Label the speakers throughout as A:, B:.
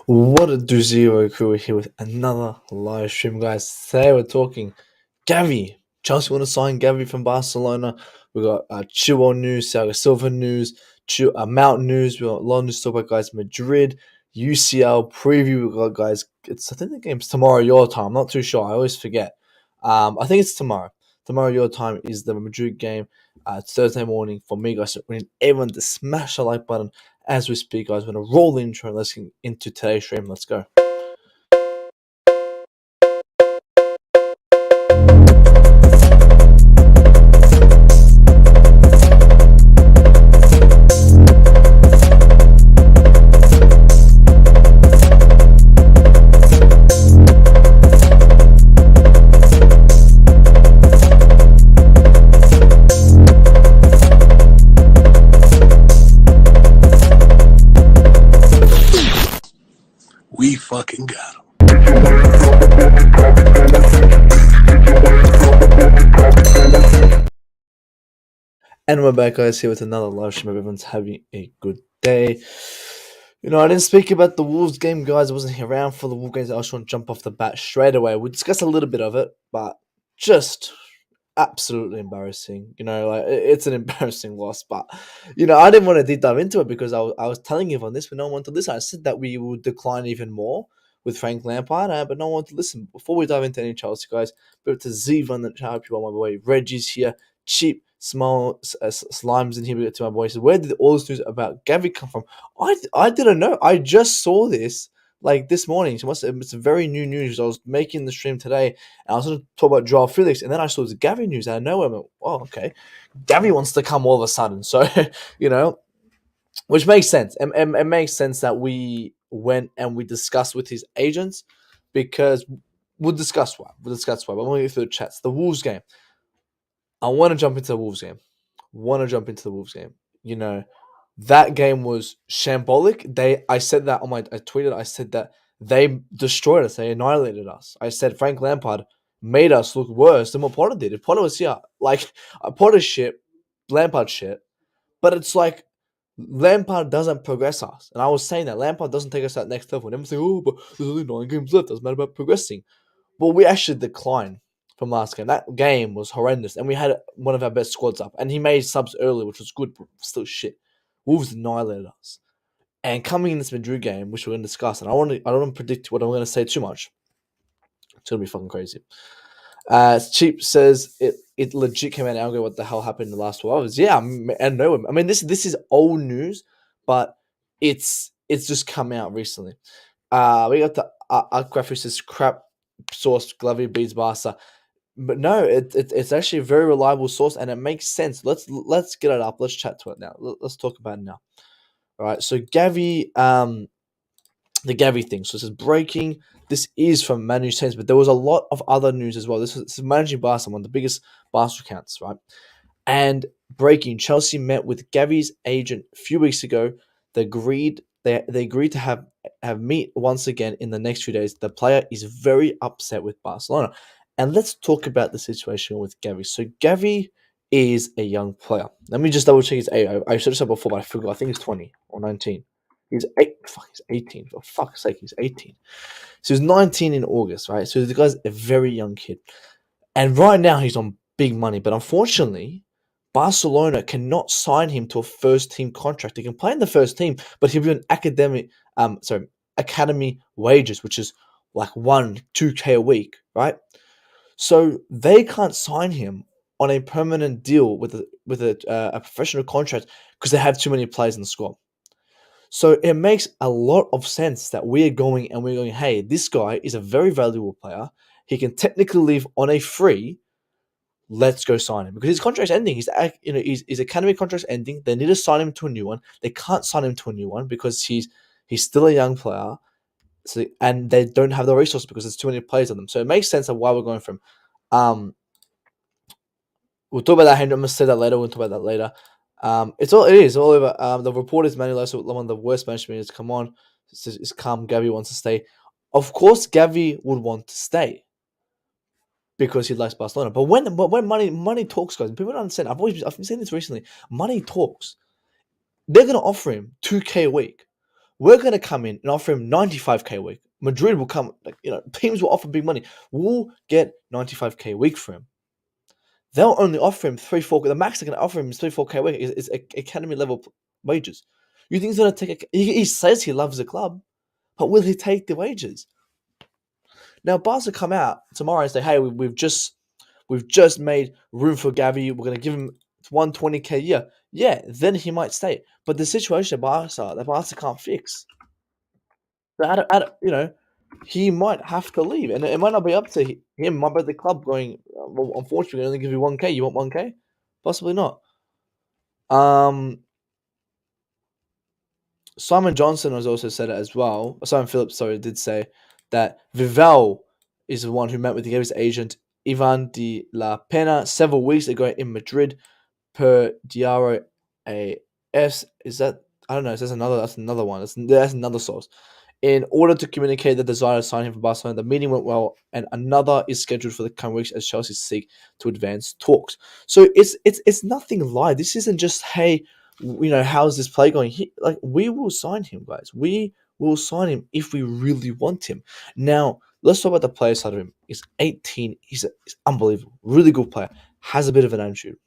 A: What a do zero crew here with another live stream, guys. Today we're talking Gavi. Chelsea want to sign Gavi from Barcelona. We got Chilwell news, Thiago Silva news, Mount news. We got a lot of news to talk about, guys. Madrid, UCL preview. We got, guys. I think the game's tomorrow your time. I'm not too sure. I always forget. I think it's tomorrow. Tomorrow your time is the Madrid game. It's Thursday morning for me, guys. So we need everyone to smash the like button as we speak, guys. We're going to roll the intro and let's get into today's stream. Let's go.
B: We fucking got him.
A: And we're back, guys, here with another live stream. Everyone's having a good day. I didn't speak about the Wolves game, guys. I wasn't around for the Wolves games. I just want to jump off the bat straight away. We'll discuss a little bit of it, but just absolutely embarrassing. It's an embarrassing loss, but I didn't want to deep dive into it because I was telling everyone this, but no one wanted to listen. I said that we would decline even more with Frank Lampard, but no one wanted to listen. Before we dive into any Chelsea, guys, go to Ziva and the chat. People on my way. Reggie's here. Cheap, small slimes in here. We get to my boy. So where did all this news about Gavi come from? I didn't know. I just saw this like this morning. So it's very new news. I was making the stream today, and I was going to talk about Joao Felix, and then I saw the Gavi news out of nowhere. I went, oh, okay. Gavi wants to come all of a sudden. So, which makes sense. It makes sense that we went and we discussed with his agents because we'll discuss why. But I'm going to go through the chats. The Wolves game. I want to jump into the Wolves game. That game was shambolic. I said that I tweeted. I said that they destroyed us. They annihilated us. I said Frank Lampard made us look worse than what Potter did. If Potter was here, like Potter shit, Lampard shit, but it's like Lampard doesn't progress us. And I was saying that Lampard doesn't take us to that next level. And everyone's saying, oh, but there's only 9 games left. Doesn't matter about progressing. Well, we actually declined from last game. That game was horrendous. And we had one of our best squads up. And he made subs early, which was good, but still shit. Wolves annihilated us. And coming in this Madrid game, which we're going to discuss, and I don't want to predict what I'm going to say too much. It's going to be fucking crazy. Cheap says it legit came out and go, what the hell happened in the last 12 hours? Yeah, I know. I mean, this is old news, but it's just come out recently. We got the graphic says crap source Gavi beats Barca. But no, it's actually a very reliable source and it makes sense. Let's get it up. Let's chat to it now. Let's talk about it now. All right. So Gavi, the Gavi thing. So this is breaking. This is from Manu Saints, but there was a lot of other news as well. This is managing Barca, one of the biggest Barca accounts, right? And breaking. Chelsea met with Gavi's agent a few weeks ago. They agreed to have meet once again in the next few days. The player is very upset with Barcelona. And let's talk about the situation with Gavi. So Gavi is a young player. Let me just double check his age. I should have said before, but I forgot. I think he's 20 or 19. He's 18. For fuck's sake, he's 18. So he's 19 in August, right? So the guy's a very young kid. And right now he's on big money. But unfortunately, Barcelona cannot sign him to a first team contract. He can play in the first team, but he'll be on academy wages, which is like 2K a week, right? So they can't sign him on a permanent deal with a professional contract because they have too many players in the squad. So it makes a lot of sense that we're going, hey, this guy is a very valuable player. He can technically leave on a free. Let's go sign him because his contract's ending. His academy contract's ending. They need to sign him to a new one. They can't sign him to a new one because he's still a young player. So, and they don't have the resources because there's too many players on them. So it makes sense of why we're going from. We'll talk about that. I'm going to say that later. We'll talk about that later. It is all over. The report is Manuel, so one of the worst management is come on. It's calm. Gavi wants to stay. Of course, Gavi would want to stay because he likes Barcelona. But when money talks, guys, people don't understand. I've been saying this recently. Money talks. They're going to offer him 2K a week. we're going to come in and offer him 95k a week. Madrid will come, teams will offer big money. We'll get 95k a week for him. They'll only offer him 3-4. The max they can offer him is 3-4k a week. Is academy level wages. You think he's going to take? He says he loves the club, but will he take the wages? Now Barca come out tomorrow and say, "Hey, we've just made room for Gavi. We're going to give him 120k a year." Yeah, then he might stay. But the situation at Barca can't fix. So he might have to leave, and it might not be up to him. It might be the club going, well, unfortunately, we only give you 1k. You want 1k? Possibly not. Simon Johnson has also said it as well. Simon Phillips, sorry, did say that Vivel is the one who met with the Gavi's agent Ivan de la Pena several weeks ago in Madrid. Per Diario AS, is that? I don't know. That's another one. That's another source. In order to communicate the desire to sign him for Barcelona, the meeting went well, and another is scheduled for the coming weeks as Chelsea seek to advance talks. So it's nothing live. This isn't just, hey, how's this play going? We will sign him, guys. We will sign him if we really want him. Now let's talk about the player side of him. He's 18. He's unbelievable, really good player. Has a bit of an attitude.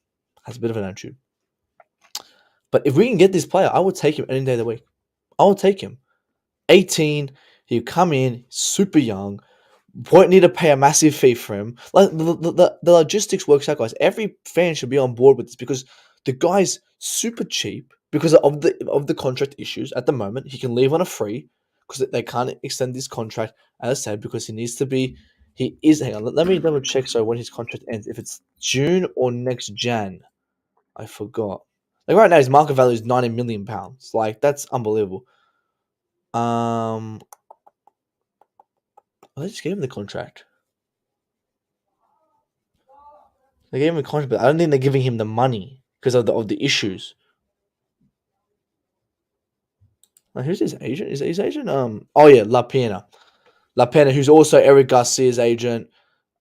A: But if we can get this player, I would take him any day of the week. I would take him. 18, he'll come in, super young, won't need to pay a massive fee for him. Like the logistics works out, guys. Every fan should be on board with this because the guy's super cheap because of the contract issues at the moment. He can leave on a free because they can't extend this contract, as I said, because he needs to be. He is. Hang on, let me double check. So when his contract ends, if it's June or next Jan, I forgot. Like right now, his market value is £90 million. Like that's unbelievable. They just gave him the contract. They gave him a contract, but I don't think they're giving him the money because of the issues. Like, who's his agent? Is his agent? Oh yeah, La Pena, who's also Eric Garcia's agent,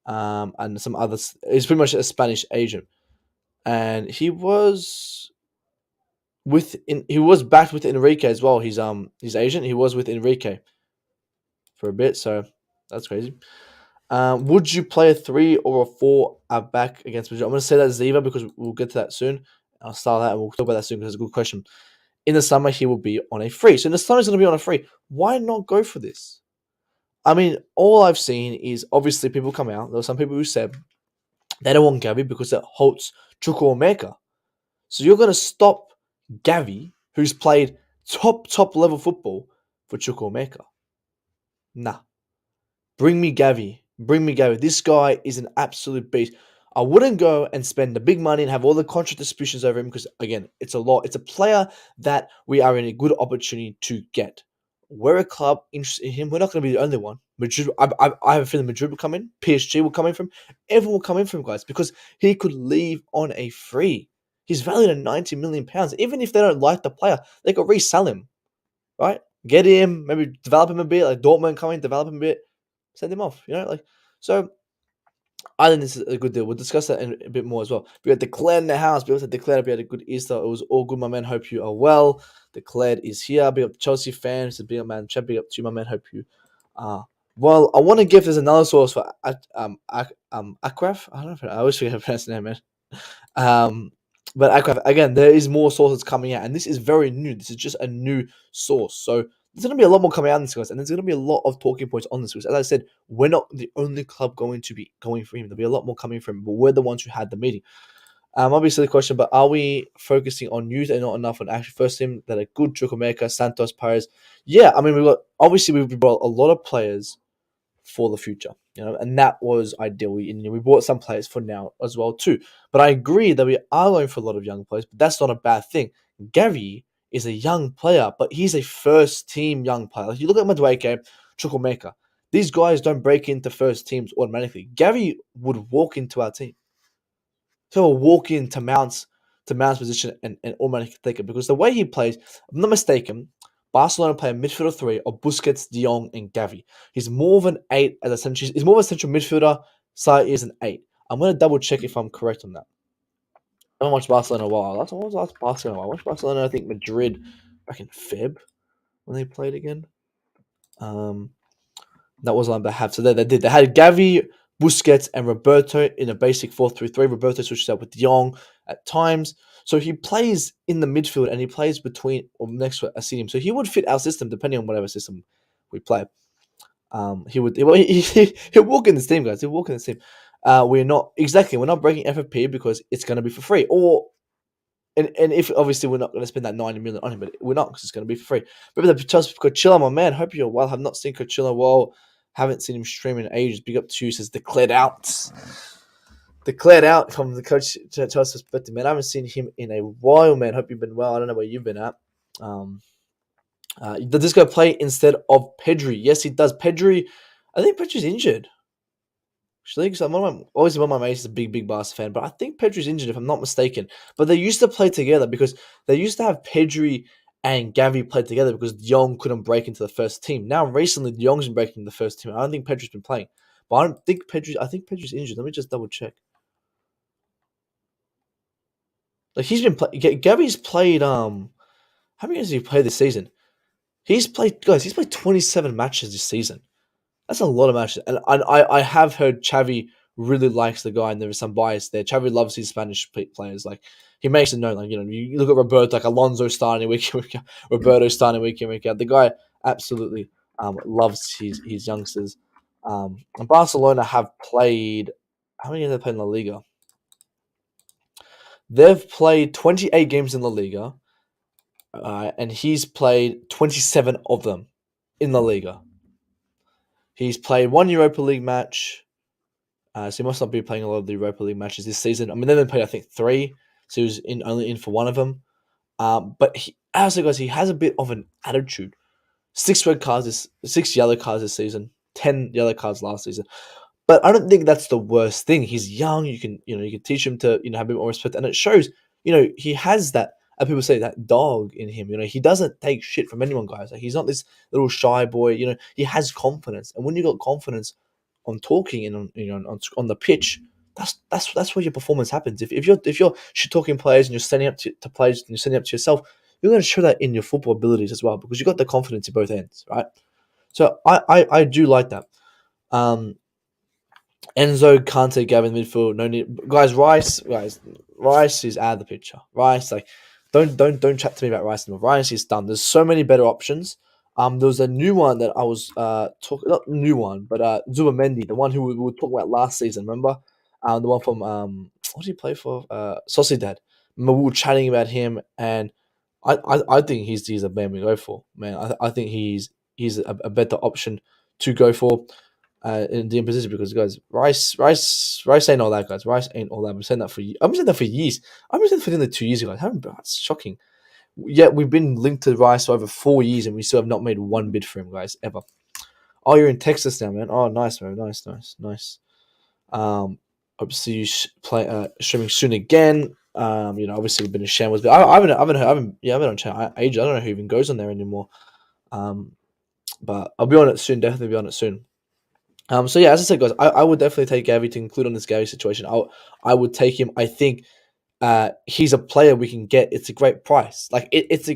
A: and some others. He's pretty much a Spanish agent, and he was backed with Enrique as well. His agent. He was with Enrique for a bit, so that's crazy. Would you play a 3 or a 4 at back against Madrid? I'm going to say that Ziva because we'll get to that soon. I'll start that and we'll talk about that soon because it's a good question. In the summer, he will be on a free. So in the summer, he's going to be on a free. Why not go for this? I mean, all I've seen is obviously people come out. There were some people who said they don't want Gavi because it halts Chukwuemeka. So you're going to stop Gavi, who's played top level football, for Chukwuemeka. Nah. Bring me Gavi. This guy is an absolute beast. I wouldn't go and spend the big money and have all the contract disputes over him because, again, it's a lot. It's a player that we are in a good opportunity to get. We're a club interested in him. We're not going to be the only one. Madrid, I have a feeling Madrid will come in. PSG will come in from. Everyone will come in from, guys, because he could leave on a free. He's valued at £90 million. Even if they don't like the player, they could resell him, right? Get him, maybe develop him a bit, like Dortmund coming, develop him a bit. Send him off, So I think this is a good deal. We'll discuss that in a bit more as well. We got Declared in the house. We also declared we had a good Easter. It was all good, my man. Hope you are well. Declared is here. Big up Chelsea fans. Big up, man. Big up to you, my man. Hope you are well. I want to give this another source for Akraf. I don't know. I always forget how to pronounce the name, man. But Akraf, again, there is more sources coming out, and this is very new. This is just a new source. So there's going to be a lot more coming out in this, guys, and there's going to be a lot of talking points on this. As I said, we're not the only club going to be going for him. There'll be a lot more coming from him, but we're the ones who had the meeting. Obviously, the question, but are we focusing on youth and not enough on actually first team that are good? Chukwuemeka, Santos, Perez. Yeah, I mean, we've brought a lot of players for the future, and that was ideal. We bought some players for now as well too. But I agree that we are going for a lot of young players, but that's not a bad thing. Gavi is a young player, but he's a first team young player. Like you look at Madueke, Chukwuemeka, these guys don't break into first teams automatically. Gavi would walk into our team. So he'll walk into Mount's position and automatically take it because the way he plays, if I'm not mistaken, Barcelona play a midfielder 3 of Busquets, De Jong, and Gavi. He's more of an 8 as a central. He's more of a central midfielder. Side is an 8. I'm going to double check if I'm correct on that. I haven't watched Barcelona in a while. I watched Barcelona. I watched Barcelona, I think Madrid back in Feb. when they played again. That was on behalf. So they did. They had Gavi, Busquets, and Roberto in a basic 4-3-3. Roberto switches out with De Jong at times. So he plays in the midfield and he plays between or next to a team. So he would fit our system depending on whatever system we play. He'll walk in this team, guys. He'll walk in this team. We're not breaking FFP because it's going to be for free. And if obviously we're not going to spend that 90 million on him, but we're not because it's going to be for free. But the Chelsea Coachella, my man, hope you're well. Have not seen Coachella well. Haven't seen him stream in ages. Big up to you, says declared out. Declared out from the coach Chelsea perspective, man. I haven't seen him in a while, man. Hope you've been well. I don't know where you've been at. Does this guy play instead of Pedri? Yes, he does. Pedri, I think Pedri's injured. Actually, because one of my mates is a big Barca fan, but I think Pedri's injured if I'm not mistaken. But they used to play together because they used to have Pedri and Gavi play together because De Jong couldn't break into the first team. Now recently, De Jong's been breaking the first team. I don't think Pedri's been playing, but I think Pedri's injured. Let me just double check. Like he's been Gavi's played. How many games has he played this season? He's played 27 matches this season. That's a lot of matches. And I have heard Xavi really likes the guy, and there is some bias there. Xavi loves his Spanish players. Like, he makes it known. Like, you look at Roberto, like Alonso starting week in, week out, Roberto starting week in, week out. The guy absolutely loves his youngsters. And Barcelona have played, how many have they played in La Liga? They've played 28 games in La Liga, and he's played 27 of them in La Liga. He's played one Europa League match, so he must not be playing a lot of the Europa League matches this season. I mean, they've played, I think, 3, so he was only in for one of them. But as it goes, he has a bit of an attitude. 6 yellow cards this season, 10 yellow cards last season. But I don't think that's the worst thing. He's young. You can teach him to have a bit more respect, and it shows. He has that. And people say that dog in him. He doesn't take shit from anyone, guys. Like, he's not this little shy boy. He has confidence, and when you got confidence on talking and on the pitch, that's where your performance happens. If you're shit talking players and you're standing up to players and you're standing up to yourself, you're going to show that in your football abilities as well because you got the confidence in both ends, right? So I do like that. Enzo, Kante, Gavin, midfield. No need, guys. Rice is out of the picture. Rice, like, don't chat to me about Rice anymore. Rice is done. There's so many better options. There was a new one that I was talking, not new one, but Zubamendi, the one who we were talking about last season. Remember, the one from what did he play for? Sociedad. Remember we were chatting about him, and I think he's a man we go for. Man, I think he's a better option to go for. In the position because guys, Rice ain't all that, guys. Rice ain't all that. I've been saying that for years. I've been saying that for years. I've been saying that for nearly 2 years, guys. That's shocking. Yet we've been linked to Rice for over 4 years, and we still have not made one bid for him, guys, ever. Oh, you're in Texas now, man. Oh, nice, man. Nice. Obviously you streaming soon again. Obviously we've been in shambles, but I haven't on channel age. I don't know who even goes on there anymore. But I'll be on it soon. Definitely be on it soon. So yeah, as I said, guys, I would definitely take Gavi to include on this Gavi situation. I would take him. I think he's a player we can get. It's a great price. Like it's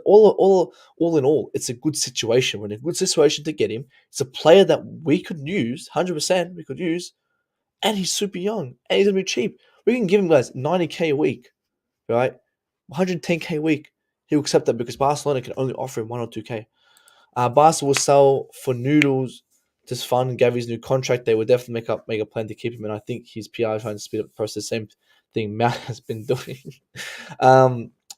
A: all in all. It's a good situation. We're in a good situation to get him. It's a player that we could use 100%. We could use, and he's super young and he's gonna be cheap. We can give him, guys, 90K a week, right? 110K a week. He'll accept that because Barcelona can only offer him 1 or 2K. Barca will sell for noodles. Just fund Gavi's new contract. They will definitely make a plan to keep him, and I think his PR is trying to speed up the process. Same thing Matt has been doing.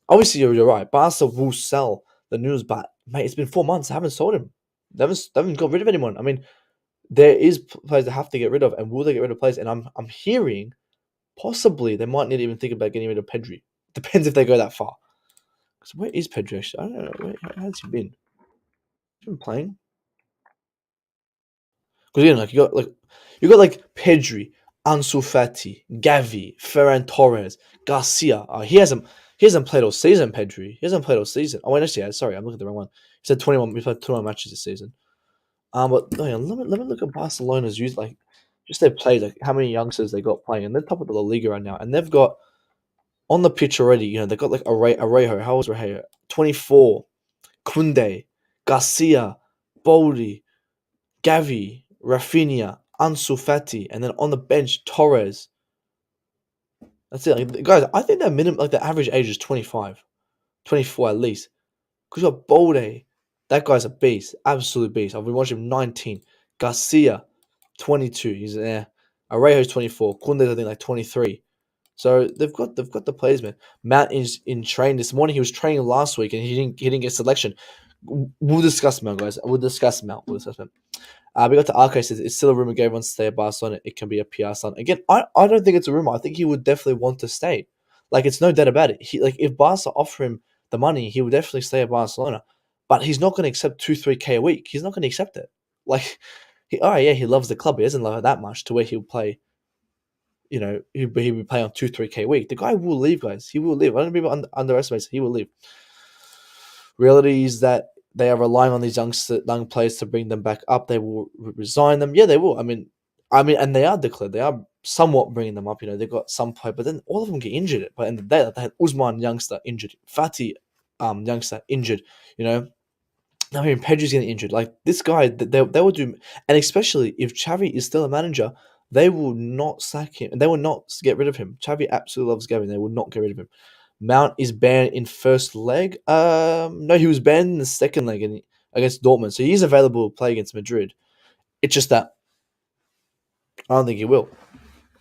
A: Obviously, you're right. Barca will sell the noodles, but mate, it's been 4 months. I haven't sold him. They haven't got rid of anyone. I mean, there is players they have to get rid of, and will they get rid of players? And I'm hearing possibly they might need to even think about getting rid of Pedri. Depends if they go that far. Because where is Pedri actually? I don't know. Where has he been? He's been playing. Because you got Pedri, Ansu Fati, Gavi, Ferran Torres, Garcia. He hasn't played all season. Pedri, he hasn't played all season. Oh wait, actually, sorry, I'm looking at the wrong one. He said 21. We played 21 matches this season. But let me look at Barcelona's youth, like just their play, like how many youngsters they got playing, and they're top of the La Liga right now, and they've got on the pitch already. They've got like Arejo. How old is Arejo? 24. Kunde, Garcia, Boehly, Gavi, Rafinha, Ansu Fati, and then on the bench, Torres. That's it. Like, guys, I think the average age is 25, 24 at least. Because you got Boehly. That guy's a beast. Absolute beast. I've been watching him 19. Garcia, 22. He's there. Arejo's 24. Kunde's I think like 23. So they've got the players, man. Mount is in train this morning. He was training last week and he didn't get selection. We'll discuss Mount, guys. We'll discuss Mount. We got to Arco says it's still a rumor Gavi wants to stay at Barcelona. It can be a PR stunt. Again, I don't think it's a rumor. I think he would definitely want to stay. Like it's no doubt about it. If Barca offer him the money, he would definitely stay at Barcelona. But he's not going to accept 2-3K a week. He's not going to accept it. Like he loves the club. He doesn't love it that much to where he'll play. He would play on 2-3K a week. The guy will leave, guys. He will leave. I don't think people underestimate it. He will leave. Reality is that they are relying on these young players to bring them back up. They will resign them. Yeah, they will. I mean, and they are declared. They are somewhat bringing them up. They've got some play, but then all of them get injured. But in the day, they had Usman youngster injured, Fati youngster injured. I mean, Pedri's getting injured. Like this guy, they will do, and especially if Xavi is still a manager, they will not sack him and they will not get rid of him. Xavi absolutely loves Gavi. They will not get rid of him. Mount is banned in first leg. No, he was banned in the second leg against Dortmund, so he's available to play against Madrid. It's just that I don't think he will.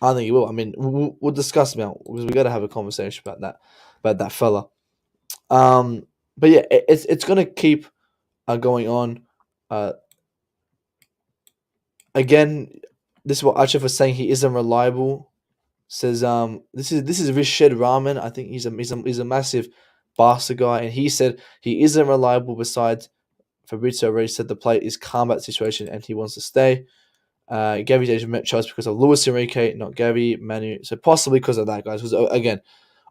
A: I mean, we'll discuss Mount because we got to have a conversation about that fella. But yeah, it's gonna keep going on. Again, this is what Archif was saying. He isn't reliable. Says this is Rishad Rahman. I think he's a massive Barca guy, and he said he isn't reliable. Besides, Fabrizio already said the player is calm about the situation and he wants to stay. Gavi's agent met Chelsea because of Luis Enrique, not Gavi, Manu. So possibly because of that, guys. Because again,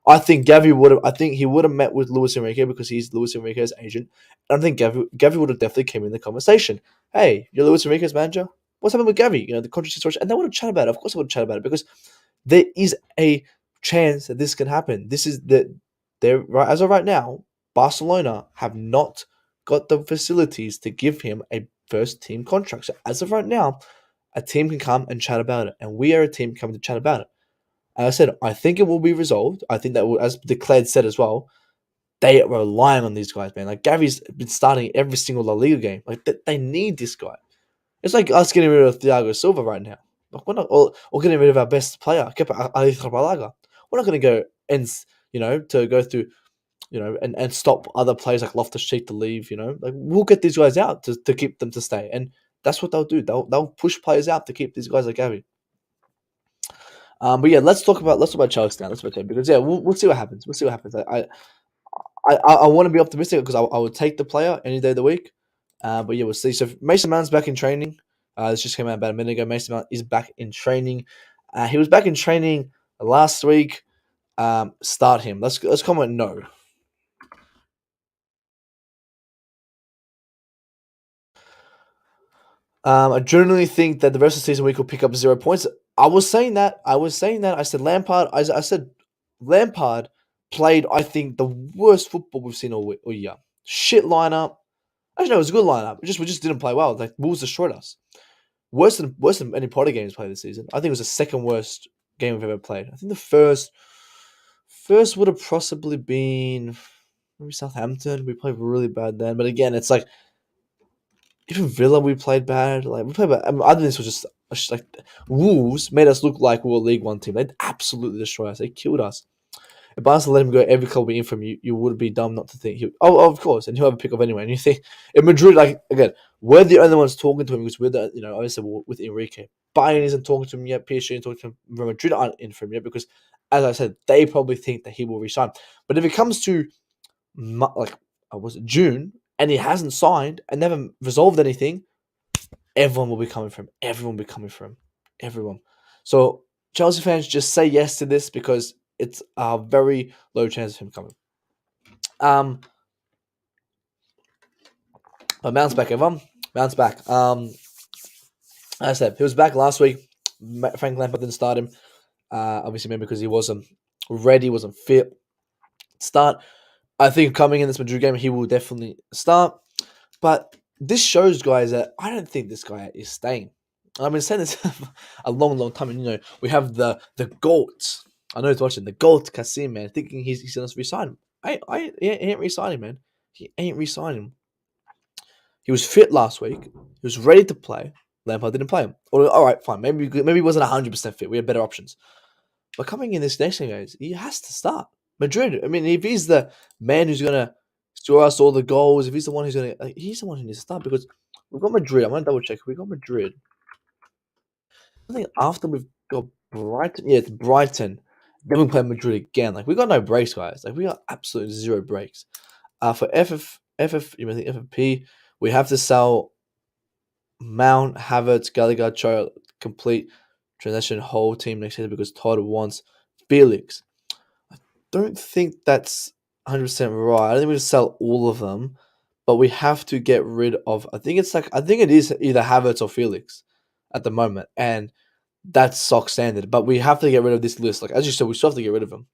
A: I think he would have met with Luis Enrique because he's Luis Enrique's agent. And I think Gavi would have definitely came in the conversation. Hey, you're Luis Enrique's manager. What's happening with Gavi? The contract situation, and they would have chatted about it. Of course, they would have chatted about it because there is a chance that this can happen. This is right as of right now, Barcelona have not got the facilities to give him a first team contract. So as of right now, a team can come and chat about it, and we are a team coming to chat about it. As I said, I think it will be resolved. I think that will, as declared said as well, they are relying on these guys, man. Like Gavi's been starting every single La Liga game. Like they need this guy. It's like us getting rid of Thiago Silva right now. Like we're not or getting rid of our best player, Kepa Arrizabalaga. We're not going to go and to go through and stop other players like Loftus-Cheek to leave. Like we'll get these guys out to keep them to stay, and that's what they'll do. They'll push players out to keep these guys like Gavi. But yeah, let's talk about Chelsea now. Let's talk about because we'll see what happens. We'll see what happens. I want to be optimistic because I would take the player any day of the week. But yeah, we'll see. So Mason Mount's back in training. This just came out about a minute ago. Mason Mount is back in training. He was back in training last week. Start him. Let's comment no. I generally think that the rest of the season we could pick up 0 points. I was saying that. I said Lampard. I said Lampard played, I think, the worst football we've seen all year. Shit lineup. Actually, no, it was a good lineup. We just didn't play well. Like Wolves destroyed us. Worse than any Potter games played this season. I think it was the second worst game we've ever played. I think the first would have possibly been maybe Southampton. We played really bad then. But again, it's like even Villa we played bad. Like we played bad. I mean, I think this was just like Wolves made us look like we were a League One team. They absolutely destroyed us. They killed us. If Barca let him go every club we in from, you would be dumb not to think he. Oh, of course, and he'll have a pick up anyway. And you think in Madrid, like again, we're the only ones talking to him because we're the obviously with Enrique. Bayern isn't talking to him yet. PSG isn't talking to him. Real Madrid aren't in for him yet because, as I said, they probably think that he will resign. But if it comes to was it June and he hasn't signed and never resolved anything, everyone will be coming for him. Everyone will be coming for him. Everyone. So Chelsea fans just say yes to this because it's a very low chance of him coming. But Mount's back, everyone. Mount's back. As I said, he was back last week. Frank Lampard didn't start him. Obviously, maybe because he wasn't ready, wasn't fit. Start. I think coming in this Madrid game, he will definitely start. But this shows, guys, that I don't think this guy is staying. I've been saying this for a long, long time. And, we have the GOAT. I know he's watching. The GOAT, Kasim, man, thinking he's going to resign him. He ain't resigning, man. He ain't resigning. He was fit last week. He was ready to play. Lampard didn't play him. All right, fine. Maybe he wasn't 100% fit. We had better options. But coming in this next game, guys, he has to start. Madrid. I mean, if he's the man who's gonna score us all the goals, if he's the one who's gonna, he's the one who needs to start because we've got Madrid. I'm gonna double check. We got Madrid. I think after we've got Brighton, yeah, it's Brighton. Then we play Madrid again. Like we got no breaks, guys. Like we got absolutely zero breaks. For you mean the FFP, we have to sell Mount, Havertz, Gallagher, Joao, complete transition whole team next season because Todd wants Felix. Don't think that's 100% right. I don't think we just sell all of them, but we have to get rid of. I think it is either Havertz or Felix at the moment, and that's stock standard. But we have to get rid of this list. Like as you said, we still have to get rid of them.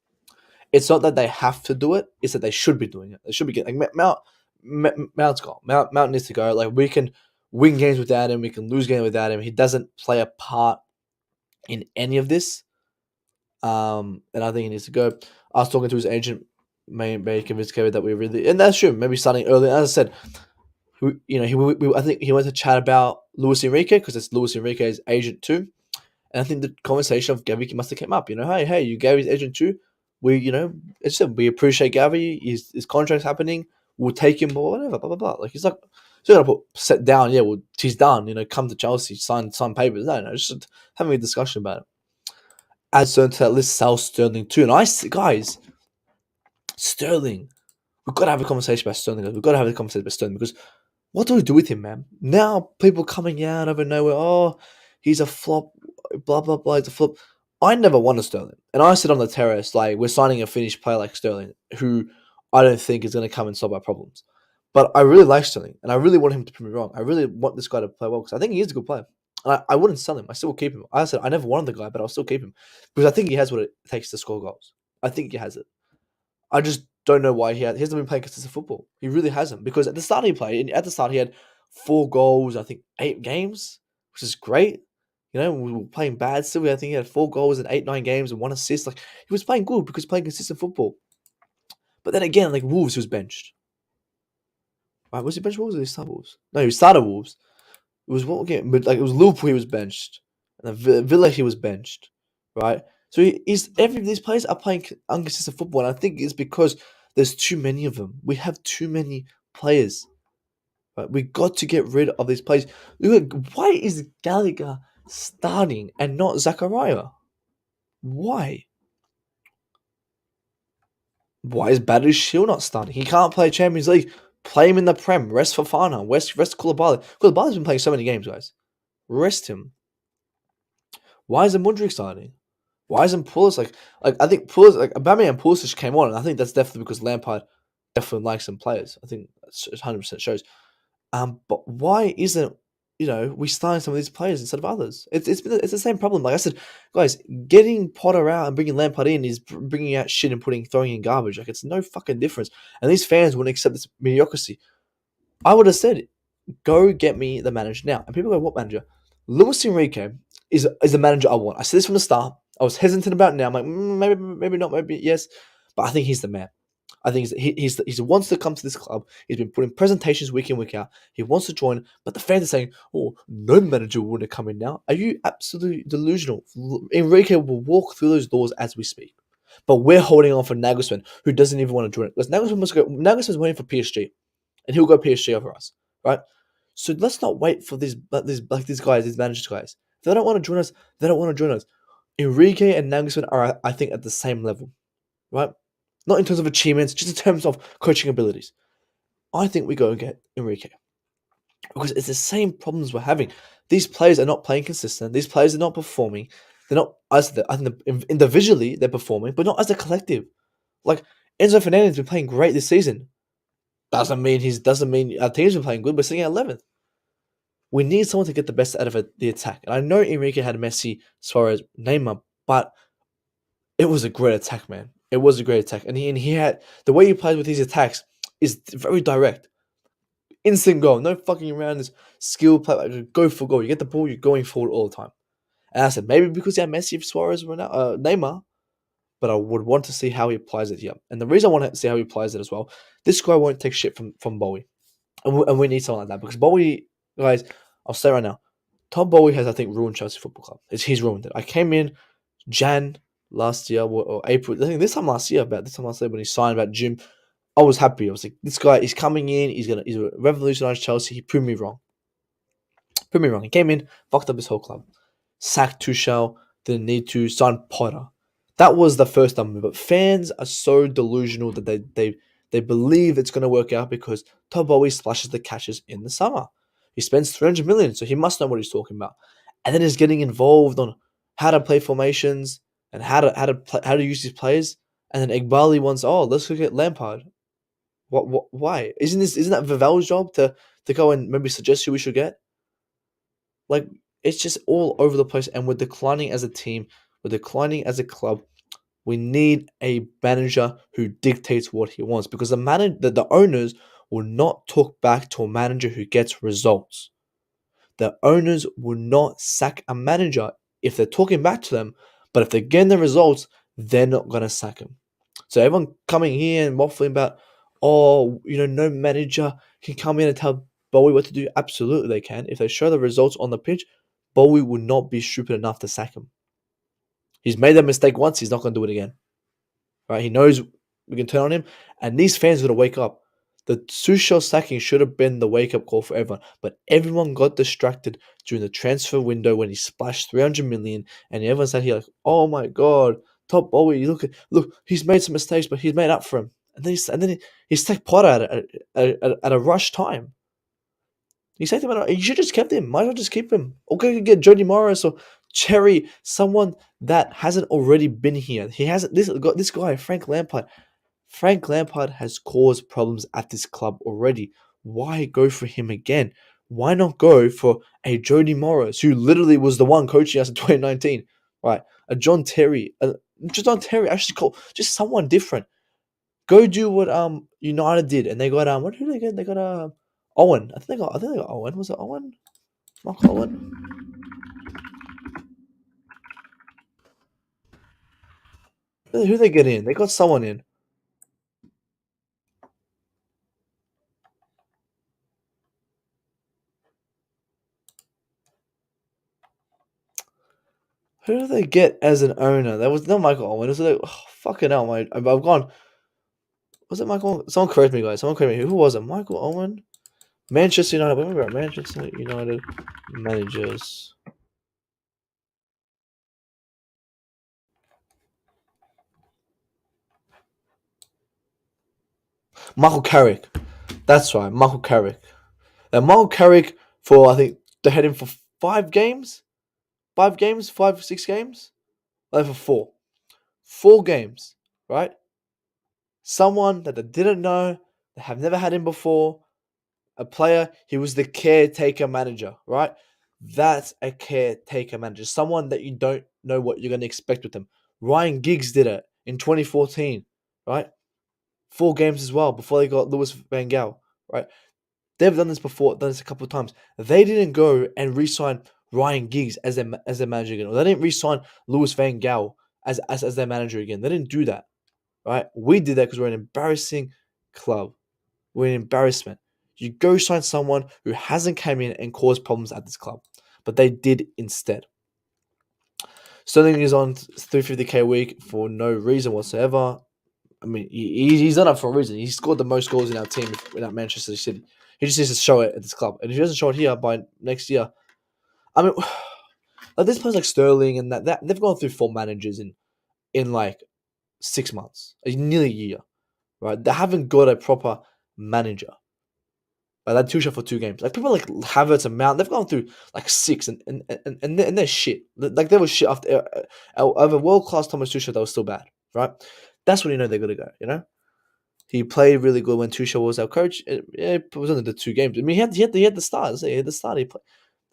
A: It's not that they have to do it; it's that they should be doing it. They should be getting like Mount's gone. Mount needs to go. Like we can win games without him. We can lose games without him. He doesn't play a part in any of this. And I think he needs to go. I was talking to his agent, may convince Kevin that we really, and that's true. Maybe starting early. As I said, I think he went to chat about Luis Enrique because it's Luis Enrique's agent too. And I think the conversation of Gavi must have came up. Hey, you Gavi's agent too. It's said we appreciate Gavi. His contract's happening. We'll take him or whatever. Blah blah blah. Like he's gonna put set down. Yeah, well, he's done. Come to Chelsea, sign papers. No, just having a discussion about it. Add Sterling to that list, sell Sterling too. And guys, Sterling, we've got to have a conversation about Sterling. We've got to have a conversation about Sterling because what do we do with him, man? Now people coming out of nowhere, oh, he's a flop, blah, blah, blah, he's a flop. I never wanted Sterling. And I said on the terrace, like, we're signing a finished player like Sterling, who I don't think is going to come and solve our problems. But I really like Sterling, and I really want him to prove me wrong. I really want this guy to play well because I think he is a good player. I wouldn't sell him. I still will keep him. I said I never wanted the guy, but I'll still keep him because I think he has what it takes to score goals. I think he has it. I just don't know why he hasn't been playing consistent football. He really hasn't because at the start he had 4 goals, I think 8 games, which is great. We were playing bad still. I think he had 4 goals in 8-9 games and 1 assist. Like he was playing good because he playing consistent football. But then again, like Wolves, he was benched. Right? Was he benched Wolves or did he start Wolves? No, he started Wolves. It was what game? But it was Liverpool. He was benched, and then Villa he was benched, right? So these players are playing inconsistent football, and I think it's because there's too many of them. We have too many players. Right? We got to get rid of these players. Why is Gallagher starting and not Zachariah? Why? Why is Badru Shield not starting? He can't play Champions League. Play him in the Prem. Rest Fofana. Rest Koulibaly. Koulibaly's been playing so many games, guys. Rest him. Why isn't Mudryk starting? Why isn't Pulisic I think Pulisic Aubameyang and Pulisic came on, and I think that's definitely because Lampard definitely likes some players. I think that's 100% shows. But why isn't we starting some of these players instead of others? It's the same problem. Like I said, guys, getting Potter out and bringing Lampard in is bringing out shit and throwing in garbage. Like it's no fucking difference. And these fans wouldn't accept this mediocrity. I would have said, go get me the manager now. And people go, what manager? Luis Enrique is the manager I want. I said this from the start. I was hesitant about it now. I'm like, maybe not, maybe yes. But I think he's the man. I think he wants to come to this club. He's been putting presentations week in, week out. He wants to join, but the fans are saying, oh, no manager want to come in now. Are you absolutely delusional? Enrique will walk through those doors as we speak. But we're holding on for Nagelsmann, who doesn't even want to join it. Because Nagelsmann must go. Nagelsmann's waiting for PSG, and he'll go PSG over us, right? So let's not wait for these guys, these managers guys. If they don't want to join us, they don't want to join us. Enrique and Nagelsmann are, I think, at the same level, right? Not in terms of achievements, just in terms of coaching abilities. I think we go and get Enrique. Because it's the same problems we're having. These players are not playing consistent. These players are not performing. They're not, I think individually they're performing, but not as a collective. Like, Enzo Fernandez has been playing great this season. Doesn't mean our team's been playing good. We're sitting at 11th. We need someone to get the best out of the attack. And I know Enrique had Messi, Suarez, Neymar, but it was a great attack, man. It was a great attack, and he had the way he plays with his attacks is very direct, instant goal, no fucking around. This skill play, like, go for goal. You get the ball, you're going forward all the time. And I said maybe because he had Messi, Suarez, Neymar, but I would want to see how he applies it here. And the reason I want to see how he applies it as well, this guy won't take shit from Bowie, and we need someone like that because Bowie, guys, I'll say right now, Tom Bowie has I think ruined Chelsea Football Club. He's ruined it. I came in Jan last year or April. I think this time last year when he signed about Jim. I was happy. I was like, this guy is coming in. He's gonna revolutionize Chelsea. He proved me wrong. Proved me wrong. He came in, fucked up his whole club, sacked Tuchel. Didn't need to sign Potter. That was the first time. But fans are so delusional that they believe it's gonna work out because Todd Boehly splashes the catches in the summer. He spends 300 million, so he must know what he's talking about. And then he's getting involved on how to play formations and how to use his players. And then Iqbali wants, oh, let's look at Lampard. What? Why? Isn't that Vival's job to go and maybe suggest who we should get? Like it's just all over the place, and we're declining as a team. We're declining as a club. We need a manager who dictates what he wants because the owners will not talk back to a manager who gets results. The owners will not sack a manager if they're talking back to them, but if they're getting the results, they're not gonna sack him. So everyone coming here and waffling about, oh, no manager can come in and tell Bowie what to do. Absolutely, they can. If they show the results on the pitch, Bowie will not be stupid enough to sack him. He's made that mistake once. He's not going to do it again. Right? He knows we can turn on him, and these fans got to wake up. The Tuchel sacking should have been the wake-up call for everyone, but everyone got distracted during the transfer window when he splashed 300 million, and everyone sat here like, "Oh my god, Top Bowie! Look, he's made some mistakes, but he's made up for him." And then he sacked Potter at a rush time. He sacked him. You should just kept him. Might as well just keep him. Okay, get Jody Morris or Cherry, someone that hasn't already been here. He hasn't. This guy, Frank Lampard. Frank Lampard has caused problems at this club already. Why go for him again? Why not go for a Jody Morris, who literally was the one coaching us in 2019? Right, a John Terry, actually call just someone different. Go do what United did, and they got what did they get? They got Owen. I think they got Owen. Was it Owen? Mark Owen. Who they get in? They got someone in. Who do they get as an owner? That was not Michael Owen. Was it fucking hell, mate? I've gone. Was it Michael? Someone correct me, guys. Someone correct me. Who was it? Michael Owen? Manchester United. Remember Manchester United managers. Michael Carrick. That's right, Michael Carrick. Now Michael Carrick for I think they're heading for 5 games. 5 games, 6 games. Like for 4 games, right? Someone that they didn't know, they have never had him before, a player, he was the caretaker manager, right? That's a caretaker manager, someone that you don't know what you're going to expect with them. Ryan Giggs did it in 2014, right? 4 games as well before they got Louis Van Gaal, right? They've done this before, done this a couple of times. They didn't go and re-sign Ryan Giggs as their manager again, or they didn't re-sign Louis Van Gaal as their manager again. They didn't do that, right? We did that because we're an embarrassing club. We're an embarrassment. You go sign someone who hasn't come in and caused problems at this club, but they did instead. Sterling is on 350k a week for no reason whatsoever. I mean, he's done it for a reason. He scored the most goals in our team without Manchester City. He just needs to show it at this club, and if he doesn't show it here by next year, I mean, like this players like Sterling and that they've gone through 4 managers in like 6 months, nearly a year, right? They haven't got a proper manager. That Tuchel for 2 games. Like people like Havertz and Mount, they've gone through like 6 and they're shit. Like they were shit after over world class Thomas Tuchel. That was still bad, right? That's when you know they're gonna go. He played really good when Tuchel was our coach. It was only the 2 games. I mean, he had the stars. He had the start.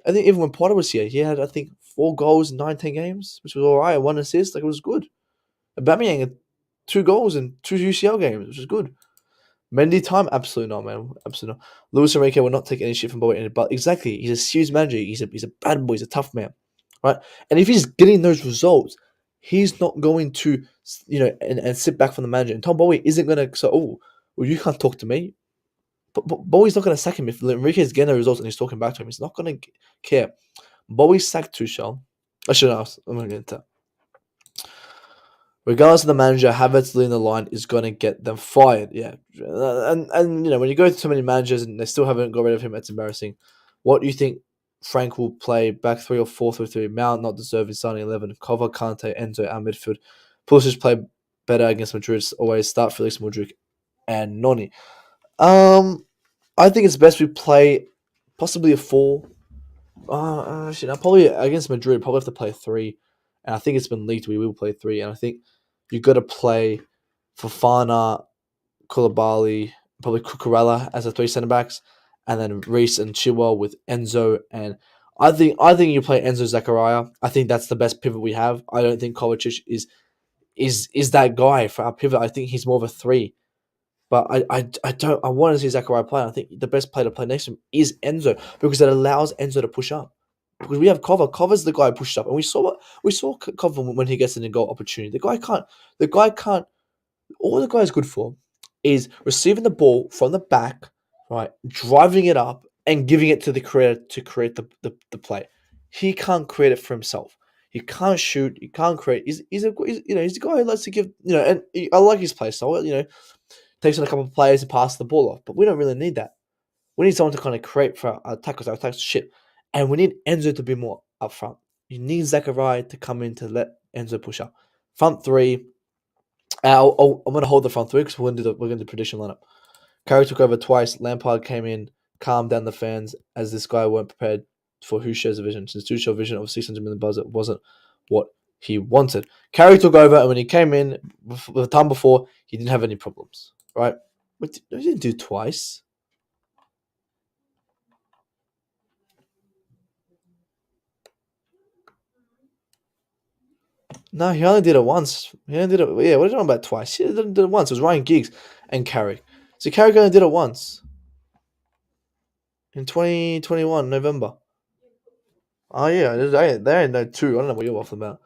A: I think even when Potter was here, he had I think 4 goals in 19 games, which was all right. 1 assist, like it was good. Aubameyang had 2 goals in 2 UCL games, which is good. Mendy time? Absolutely not, man. Absolutely not. Luis Enrique will not take any shit from Boehly, but exactly, he's a serious manager. He's a bad boy. He's a tough man, right? And if he's getting those results, he's not going to, and sit back from the manager. And Tom Boehly isn't going to say, oh, well, you can't talk to me. But Bowie's not going to sack him if Enrique is getting the results and he's talking back to him. He's not going to care. Bowie sacked Tuchel. I should ask. I'm going to get into that. Regardless of the manager, Havertz leading the line is going to get them fired. Yeah, and when you go to so many managers and they still haven't got rid of him, it's embarrassing. What do you think Frank will play? Back 3 or 4-3-3? Mount not deserving starting 11. Cover, Kante, Enzo, our midfield. Pulisic play better against Madrid. Always start Felix, Modric, and Noni. I think it's best we play possibly a 4. Probably against Madrid, probably have to play 3. And I think it's been leaked we will play 3. And I think you got to play Fofana, Koulibaly, probably Cucurella as the 3 centre backs, and then Reece and Chilwell with Enzo. And I think you play Enzo Zakaria. I think that's the best pivot we have. I don't think Kovacic is that guy for our pivot. I think he's more of a 3. But I want to see Zachariah play. I think the best player to play next to him is Enzo because it allows Enzo to push up. Because we have Cover. Cover's the guy who pushed up, and we saw Cover when he gets in a goal opportunity. The guy can't. All the guy's good for is receiving the ball from the back, right, driving it up and giving it to the creator to create the play. He can't create it for himself. He can't shoot. He can't create. He's the guy who likes to give. I like his play style. Takes on a couple of players to pass the ball off, but we don't really need that. We need someone to kind of create for our attackers. Our attackers shit, and we need Enzo to be more up front. You need Zachariah to come in to let Enzo push up. Front 3. I'm going to hold the front 3 because we're going to do prediction lineup. Carey took over twice. Lampard came in, calmed down the fans as this guy weren't prepared for who shares a vision. Since Tuchel's vision of 600 million budget wasn't what he wanted. Carey took over, and when he came in, the time before, he didn't have any problems. Right? But he didn't do it twice. No, he only did it once. He only did it. Yeah, what are you talking about twice? He did it once. It was Ryan Giggs and Carrick. So Carrick only did it once in 2021 November. Oh yeah, there ain't no 2. I don't know what you're waffling about.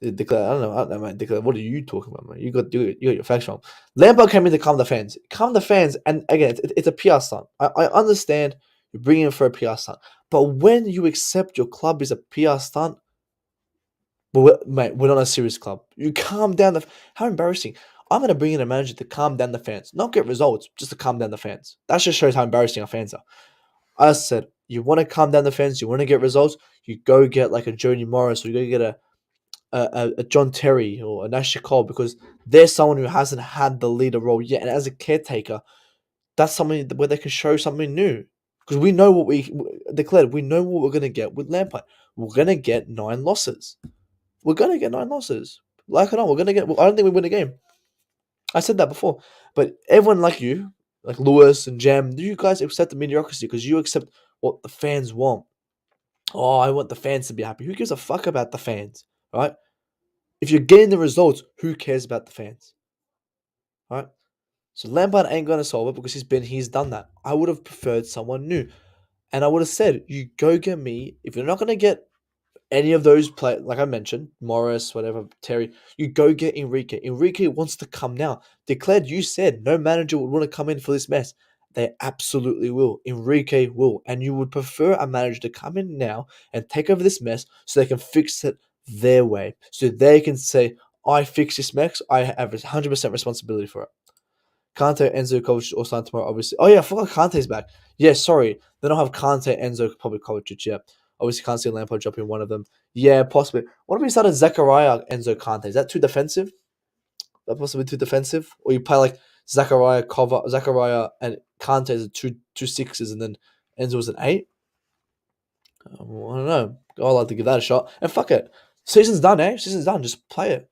A: Declare, I don't know, man. Declare, what are you talking about, man? You got your facts wrong. Lampard came in to calm the fans. And again, it's a PR stunt. I understand you're bringing in for a PR stunt, but when you accept your club is a PR stunt, we're not a serious club. You calm down how embarrassing. I'm going to bring in a manager to calm down the fans, not get results, just to calm down the fans. That just shows how embarrassing our fans are. I said, you want to calm down the fans, you want to get results, you go get like a Joni Morris, or you go get a John Terry or a Nash Cole, because they're someone who hasn't had the leader role yet. And as a caretaker, that's something where they can show something new. Because we know what we declared. We know what we're going to get with Lampard. We're going to get 9 losses. We're going to get 9 losses. Like it or not, we're going to get... I don't think we win a game. I said that before. But everyone like you, like Lewis and Jam, you guys accept the mediocrity because you accept what the fans want. Oh, I want the fans to be happy. Who gives a fuck about the fans, right? If you're getting the results, who cares about the fans? Right? So Lampard ain't going to solve it because he's done that. I would have preferred someone new. And I would have said, you go get me. If you're not going to get any of those players, like I mentioned, Morris, whatever, Terry, you go get Enrique. Enrique wants to come now. Declared, you said no manager would want to come in for this mess. They absolutely will. Enrique will. And you would prefer a manager to come in now and take over this mess so they can fix it their way. So they can say, I fix this mess. I have 100% responsibility for it. Kante, Enzo, Kovacic all signed tomorrow, obviously. Oh, yeah, I forgot Kante's back. Yeah, sorry. They don't have Kante, Enzo, probably Kovacic, yeah. Obviously, can't see Lampard dropping one of them. Yeah, possibly. What if we started Zachariah, Enzo, Kante? Is that too defensive? That possibly too defensive? Or you play like Zachariah, and Kante as two sixes, and then Enzo as an 8? I don't know. I'd like to give that a shot. And fuck it. Season's done, eh? Season's done. Just play it.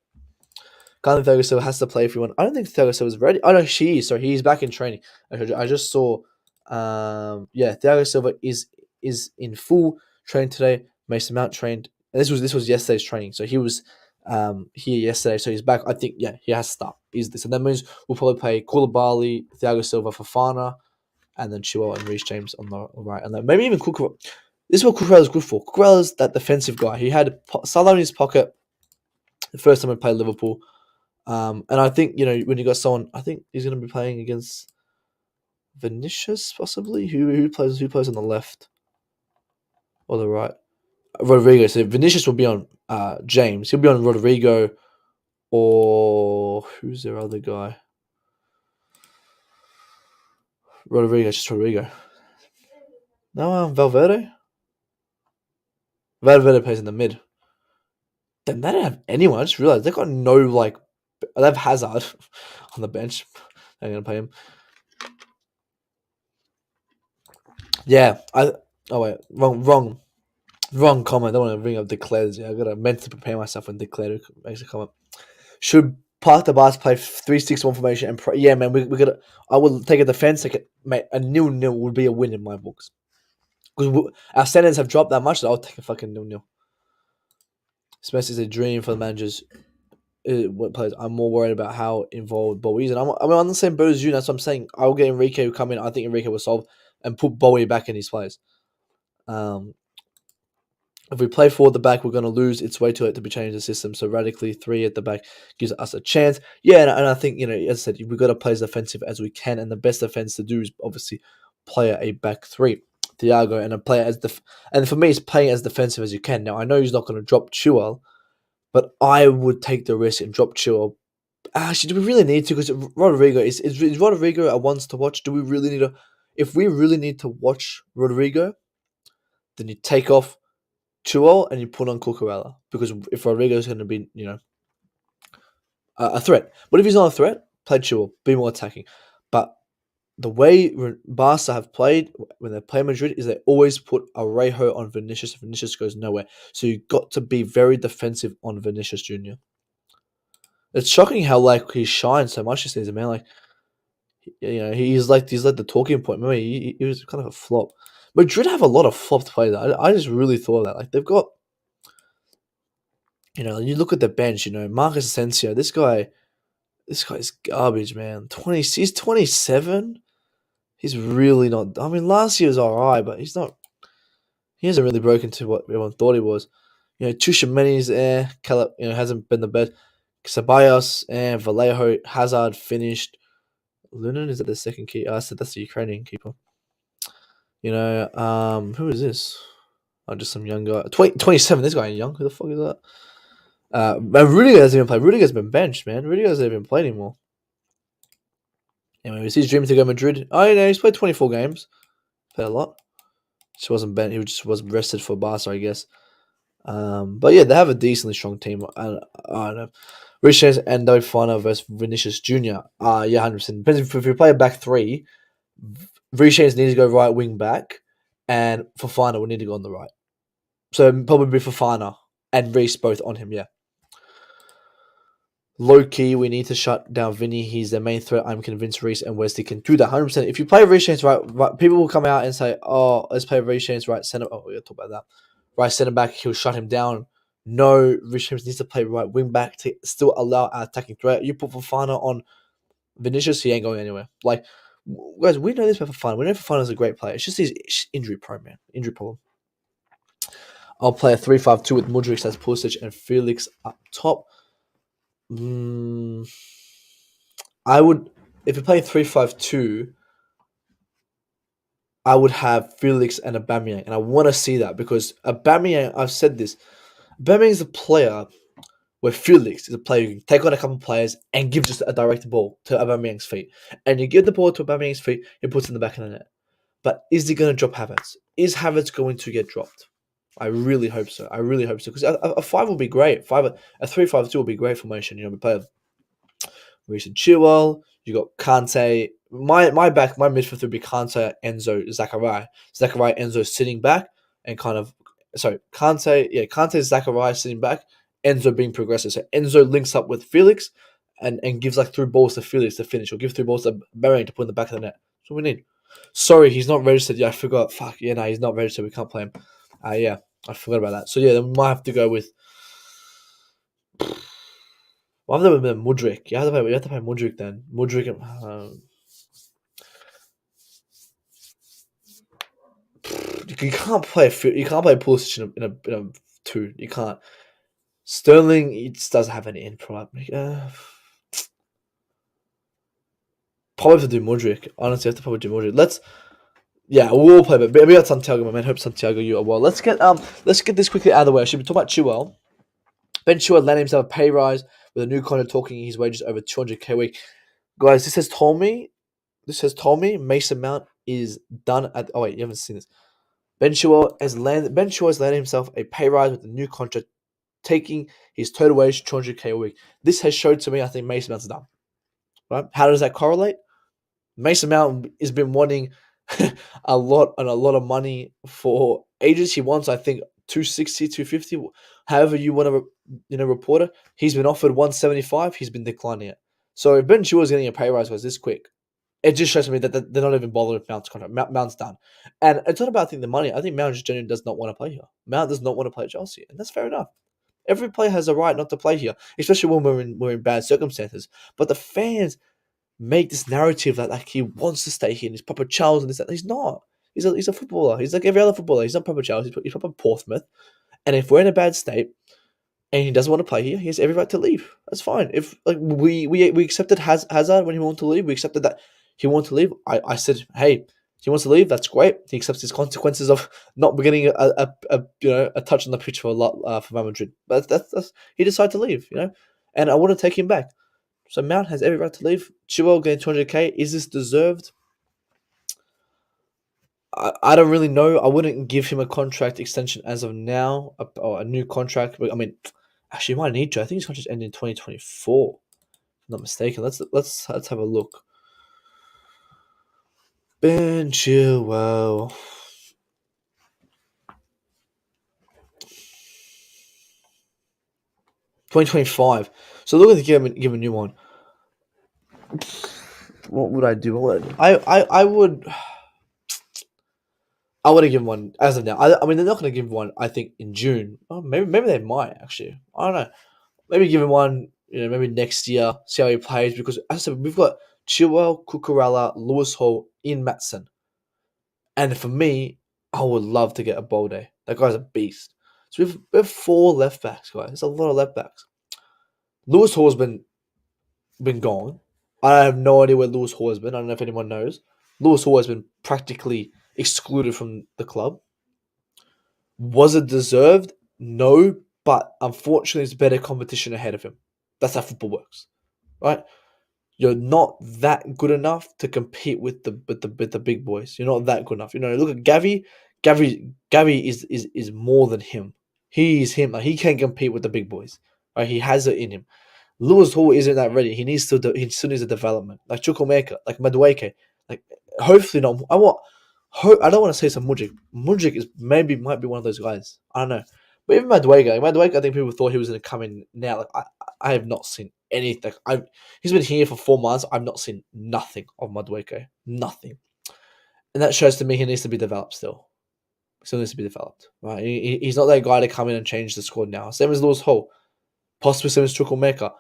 A: Can't think Thiago Silva has to play if you want. I don't think Thiago Silva's ready. Oh no, she is. So he's back in training. I just saw. Thiago Silva is in full training today. Mason Mount trained. And this was yesterday's training. So he was here yesterday, so he's back. I think he has to start easily. So that means we'll probably play Koulibaly, Thiago Silva, Fofana, and then Chilwell and Reece James on the right, and then maybe even Cucurella. This is what Cucurella's good for. Cucurella's that defensive guy. He had Salah in his pocket the first time we played Liverpool. And I think when you got someone, I think he's going to be playing against Vinicius possibly. Who plays on the left or the right? Rodrigo. So Vinicius will be on James. He'll be on Rodrigo, or who's their other guy? Rodrigo, just Rodrigo. No, Valverde. Valverde plays in the mid. Then they don't have anyone. I just realized they've got no they have Hazard on the bench. They're gonna play him. Yeah, wrong comment. I don't want to bring up Declared. I gotta mentally prepare myself when Declared makes a comment. Should Park the Bars play 3-6-1 formation and yeah, man, we gotta. I will take a defense. Mate, a 0-0 would be a win in my books because our standards have dropped that much that I'll take a fucking 0-0. Spence is a dream for the managers. What players? I'm more worried about how involved Boehly is, and I'm on the same boat as you. That's what I'm saying. I'll get Enrique to come in. I think Enrique will solve and put Boehly back in his place. If we play 4 at the back, we're going to lose. It's way too late to be changing the system. So radically 3 at the back gives us a chance. Yeah, and I think as I said, we've got to play as defensive as we can, and the best defense to do is obviously play a back 3. Thiago and a player and for me, it's playing as defensive as you can. Now I know he's not going to drop Chilwell, but I would take the risk and drop Chilwell. Actually, do we really need to? Because Rodrigo is Rodrigo a once to watch? Do we really need to? If we really need to watch Rodrigo, then you take off Chilwell and you put on Cucurella, because if Rodrigo is going to be a threat, but if he's not a threat, play Chilwell, be more attacking. But the way Barca have played when they play Madrid is they always put Arejo on Vinicius. Vinicius goes nowhere. So you've got to be very defensive on Vinicius Jr. It's shocking how he shines so much this season, man. He's like the talking point. Remember, he was kind of a flop. Madrid have a lot of flopped players. I just really thought that. They've got, you look at the bench, Marcus Asensio, this guy is garbage, man. He's 27. He's really not. I mean, last year was alright, but he hasn't really broken to what everyone thought he was. Tchouameni's hasn't been the best. Ceballos and Vallejo, Hazard finished. Lunin is at the second key. I said that's the Ukrainian keeper. Who is this? Oh, just some young guy. 27. This guy ain't young. Who the fuck is that? Rudiger hasn't even played. Rudiger's been benched, man. Rudiger hasn't even played anymore. Anyway, it's his dream to go Madrid. Oh, he's played 24 games. Played a lot. Just wasn't bent. He just wasn't rested for Barca, I guess. But yeah, they have a decently strong team. I don't know. Reece James and Fofana versus Vinicius Jr. Yeah, 100%. Depends if you play a back 3. Reece James needs to go right wing back, and Fofana will need to go on the right. So probably Fofana and Reece both on him. Yeah. Low key, we need to shut down Vinny. He's the main threat. I'm convinced Reece and Wesley can do that 100%. If you play Reece James right, people will come out and say, "Oh, let's play Reece James right center." Oh, we'll talk about that. Right center back, he'll shut him down. No, Reece James needs to play right wing back to still allow our attacking threat. You put Fofana on Vinicius, he ain't going anywhere. Guys, we know this about Fofana. We know Fofana's a great player. It's just he's injury prone, man. Injury problem. I'll play a 3-5-2 with Mudryk as Pulisic and Felix up top. I would, if you play 3-5-2, I would have Felix and Aubameyang, and I want to see that because Aubameyang, I've said this, Aubameyang is a player where Felix is a player who can take on a couple of players and give just a direct ball to Aubameyang's feet. And you give the ball to Aubameyang's feet, he puts it in the back of the net. But is he going to drop Havertz? Is Havertz going to get dropped? I really hope so. Because a 5 would be great. A 3-5-2 would be great formation. We play Reece and Chilwell. You got Kante. My midfield would be Kante, Enzo, Zachariah. Zachariah, Enzo sitting back and Kante, Zachariah sitting back. Enzo being progressive. So Enzo links up with Felix and gives through balls to Felix to finish, or give 3 balls to Permeant to put in the back of the net. That's what we need. Sorry, he's not registered. Yeah, I forgot. He's not registered. We can't play him. I forgot about that. So yeah, then we might have to go with Well, I've never been Mudryk. You have to play Mudryk then. Mudryk. You can't play. You can't play Pulisic in a two. You can't. Sterling, he just doesn't have any end product. Probably have to do Mudryk. Honestly, I have to probably do Mudryk. Yeah, we'll play, but maybe got Santiago, my man. Hope Santiago, you are well. Let's get this quickly out of the way. I should be talking about Chilwell. Ben Chilwell landed himself a pay rise with a new contract, talking his wages over 200k a week. Guys, this has told me Mason Mount is done at. Oh wait, you haven't seen this. Ben Chilwell has landed himself a pay rise with a new contract, taking his total wage 200k a week. This has showed to me I think Mason Mount's done. Right? How does that correlate? Mason Mount has been wanting a lot of money for ages. He wants, I think, 260, 250, however you want to report it. He's been offered 175. He's been declining it. So if Ben Chilwell's getting a pay rise was this quick, it just shows me that they're not even bothered with Mount's contract. Mount's done. And it's not about, I think, the money. I think Mount just genuinely does not want to play here. Mount does not want to play at Chelsea, and that's fair enough. Every player has a right not to play here, especially when we're in bad circumstances. But the fans make this narrative that like he wants to stay here and he's Papa Charles and this that. He's not. He's a footballer. He's like every other footballer. He's not Papa Charles. He's Papa Portsmouth. And if we're in a bad state and he doesn't want to play here, he has every right to leave. That's fine. If like we accepted Hazard when he wanted to leave, we accepted that he wanted to leave. I said, hey, he wants to leave. That's great. He accepts his consequences of not getting a touch on the pitch for a lot for Real Madrid. But that's he decided to leave. And I want to take him back. So Mount has every right to leave. Chilwell getting 200k. Is this deserved? I don't really know. I wouldn't give him a contract extension as of now, or a new contract. But I mean, actually, you might need to. I think his contract ended in 2024. If I'm not mistaken. Let's have a look. Ben Chilwell. $2025. So look at the give a new one. What would I do? I would. I would have given one as of now. I mean, they're not going to give one. I think in June. Oh, maybe they might actually. I don't know. Maybe give him one. Maybe next year. See how he plays, because as I said, we've got Chilwell, Cucurella, Lewis Hall, Ian Matson, and for me, I would love to get a Bolde. That guy's a beast. So we have 4 left backs, guys. It's a lot of left backs. Lewis Hall's been gone. I have no idea where Lewis Hall has been. I don't know if anyone knows. Lewis Hall has been practically excluded from the club. Was it deserved? No, but unfortunately, there's better competition ahead of him. That's how football works, right? You're not that good enough to compete with the big boys. You're not that good enough. Look at Gavi. Gavi is more than him. He is him. Like, he can compete with the big boys. Right? He has it in him. Lewis Hall isn't that ready. He still needs a development. Like Chukwuemeka, like Madueke. Like, hopefully not. I don't want to say some Mudryk. Mudryk might be one of those guys. I don't know. But even Madueke, I think people thought he was going to come in now. Like, I have not seen anything. He's been here for 4 months. I've not seen nothing of Madueke. Nothing. And that shows to me he needs to be developed still. Still needs to be developed. Right? He's not that guy to come in and change the squad now. Same as Lewis Hall. Possibly same as Chukwuemeka.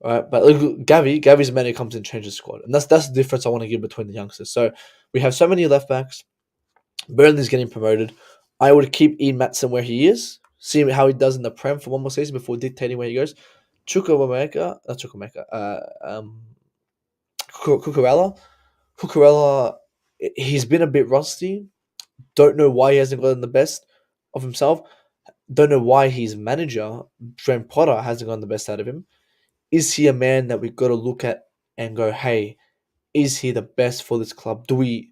A: Right, but look, Gavi's the man who comes in and changes the squad, and that's the difference I want to give between the youngsters. So we have so many left backs. Burnley's getting promoted. I would keep Ian Matson where he is, see how he does in the Prem for one more season before dictating where he goes. Cucurella, Cucurella, he's been a bit rusty. Don't know why he hasn't gotten the best of himself. Don't know why his manager, Graham Potter, hasn't gotten the best out of him. Is he a man that we've got to look at and go, hey, is he the best for this club? Do we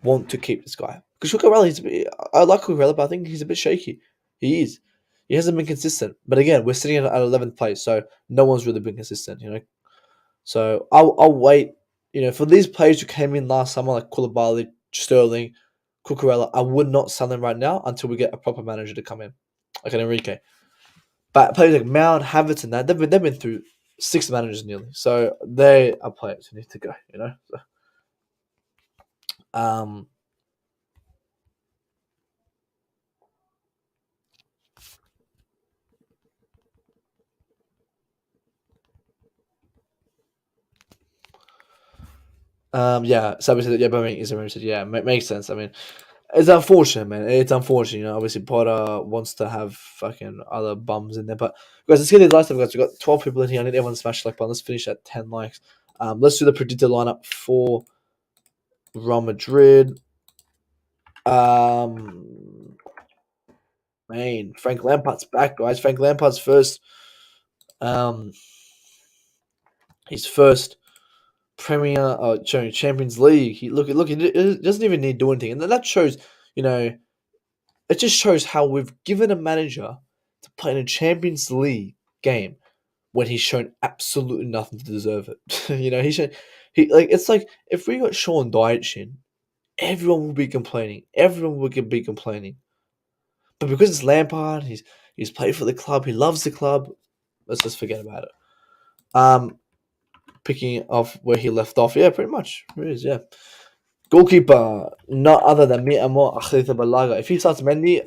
A: want to keep this guy? Because Cucurella, I like Cucurella, but I think he's a bit shaky. He is. He hasn't been consistent. But again, we're sitting at 11th place, so no one's really been consistent, So I'll wait. For these players who came in last summer, like Koulibaly, Sterling, Cucurella, I would not sell them right now until we get a proper manager to come in, like an Enrique. But players like Mount, Havertz, and that, they've been through 6 managers nearly. So they are players who need to go, So, Yeah, Sabi said, yeah, Birmingham is a said, yeah, makes sense. I mean, it's unfortunate, man. It's unfortunate. You know, obviously Potter wants to have fucking other bums in there, but guys, let's get the last time, guys. We got 12 people in here. I need everyone to smash the like button. Let's finish at 10 likes. Let's do the predicted lineup for Real Madrid. Man, Frank Lampard's back, guys. Frank Lampard's first. Um, his first Premier, Champions League. He doesn't even need to do anything, and that shows, you know, it just shows how we've given a manager to play in a Champions League game when he's shown absolutely nothing to deserve it. You know, it's like if we got Sean Dyche in, everyone will be complaining. Everyone will be complaining. But because it's Lampard, he's played for the club, he loves the club. Let's just forget about it. Picking off where he left off, yeah, pretty much. It is, yeah. Goalkeeper, not other than me and more Akhilita Balaga. If he starts Mendy,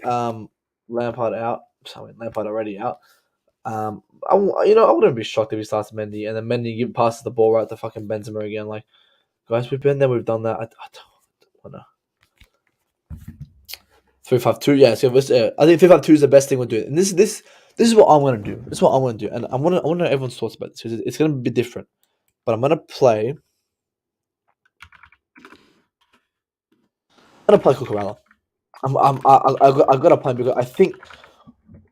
A: Lampard out. Sorry, Lampard already out. I wouldn't be shocked if he starts Mendy and then Mendy passes the ball right to fucking Benzema again. Like, guys, we've been there, we've done that. I don't want to. 3-5-2, yeah. So I think 3-5-2 is the best thing we're doing. And this is what I'm gonna do. This is what I'm gonna do, and I want to know everyone's thoughts about this because it's gonna be different. But I'm gonna play. Cucurella. I've got to play because I think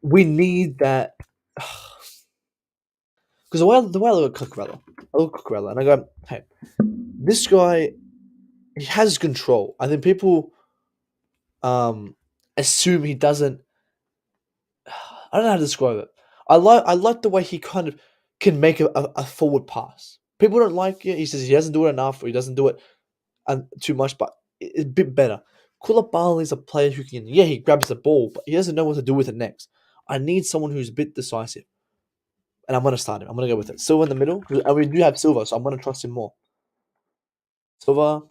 A: we need that. Because the way I look at Cucurella, and I go, hey, this guy, he has control. I think people assume he doesn't. I don't know how to describe it. I like the way he kind of can make a forward pass. People don't like it. He says he doesn't do it enough, or he doesn't do it too much, but it's a bit better. Koulibaly is a player who can, he grabs the ball, but he doesn't know what to do with it next. I need someone who's a bit decisive. And I'm going to start him. I'm going to go with it. Silva in the middle. And we do have Silva, so I'm going to trust him more. Silva,